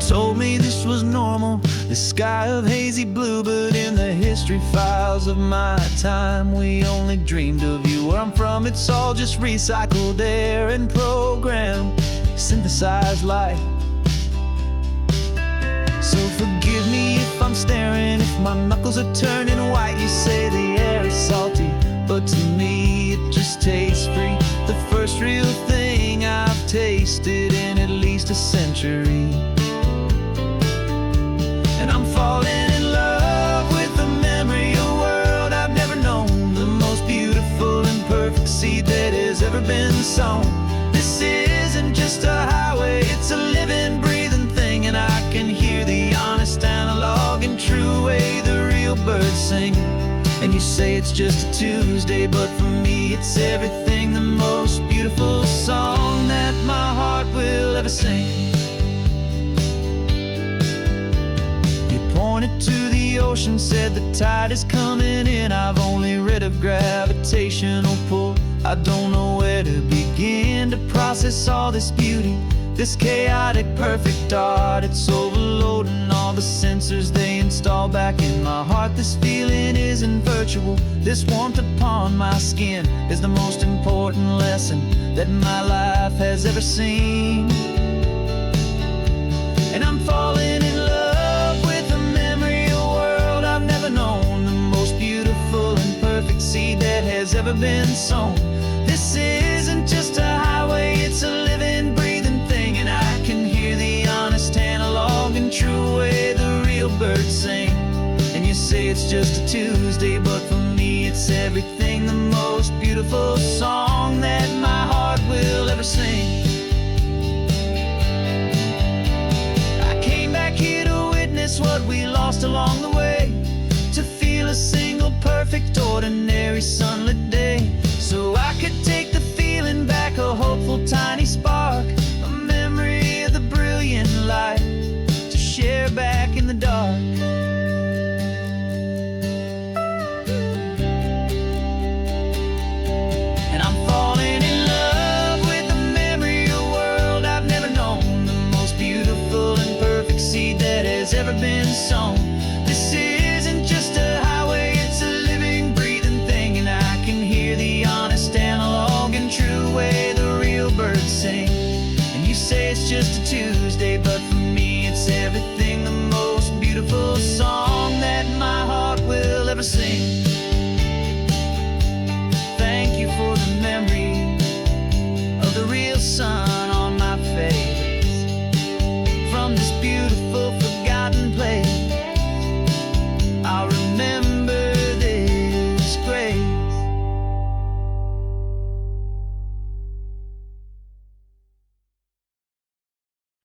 Told me this was normal, the sky of hazy blue, but in the history files of my time, we only dreamed of you. Where I'm from, it's all just recycled air and programmed, synthesized light. So forgive me if I'm staring, if my knuckles are turning white. You say the air is salty, but to me it just tastes free. The first real thing I've tasted in at least a century. And I'm falling in love with the memory of a world I've never known, the most beautiful and perfect seed that has ever been sown. This isn't just a highway, it's a living, breathing thing, and I can hear the honest, analog, and true way the real birds sing. And you say it's just a Tuesday, but for me it's everything, the most beautiful song that my heart will ever sing. Pointed to the ocean, said the tide is coming in. I've only read of gravitational pull. I don't know where to begin to process all this beauty, this chaotic, perfect art. It's overloading all the sensors they install back in my heart. This feeling isn't virtual. This warmth upon my skin is the most important lesson that my life has ever seen. And I'm falling in love known, the most beautiful and perfect seed that has ever been sown. This isn't just a highway, it's a living, breathing thing, and I can hear the honest, analog, and true way the real birds sing. And you say it's just a Tuesday, but for me it's everything, the most beautiful song that my heart will ever sing. I came back here to witness what we lost along the way, to feel a single, perfect, ordinary, sunlit day, so I could take the feeling back, a hopeful, tiny spark, a memory of the brilliant light, to share back in the dark. And I'm falling in love with the memory of a world I've never known, the most beautiful and perfect seed that has ever been sown. This isn't just a highway, it's a living, breathing thing, and I makes everything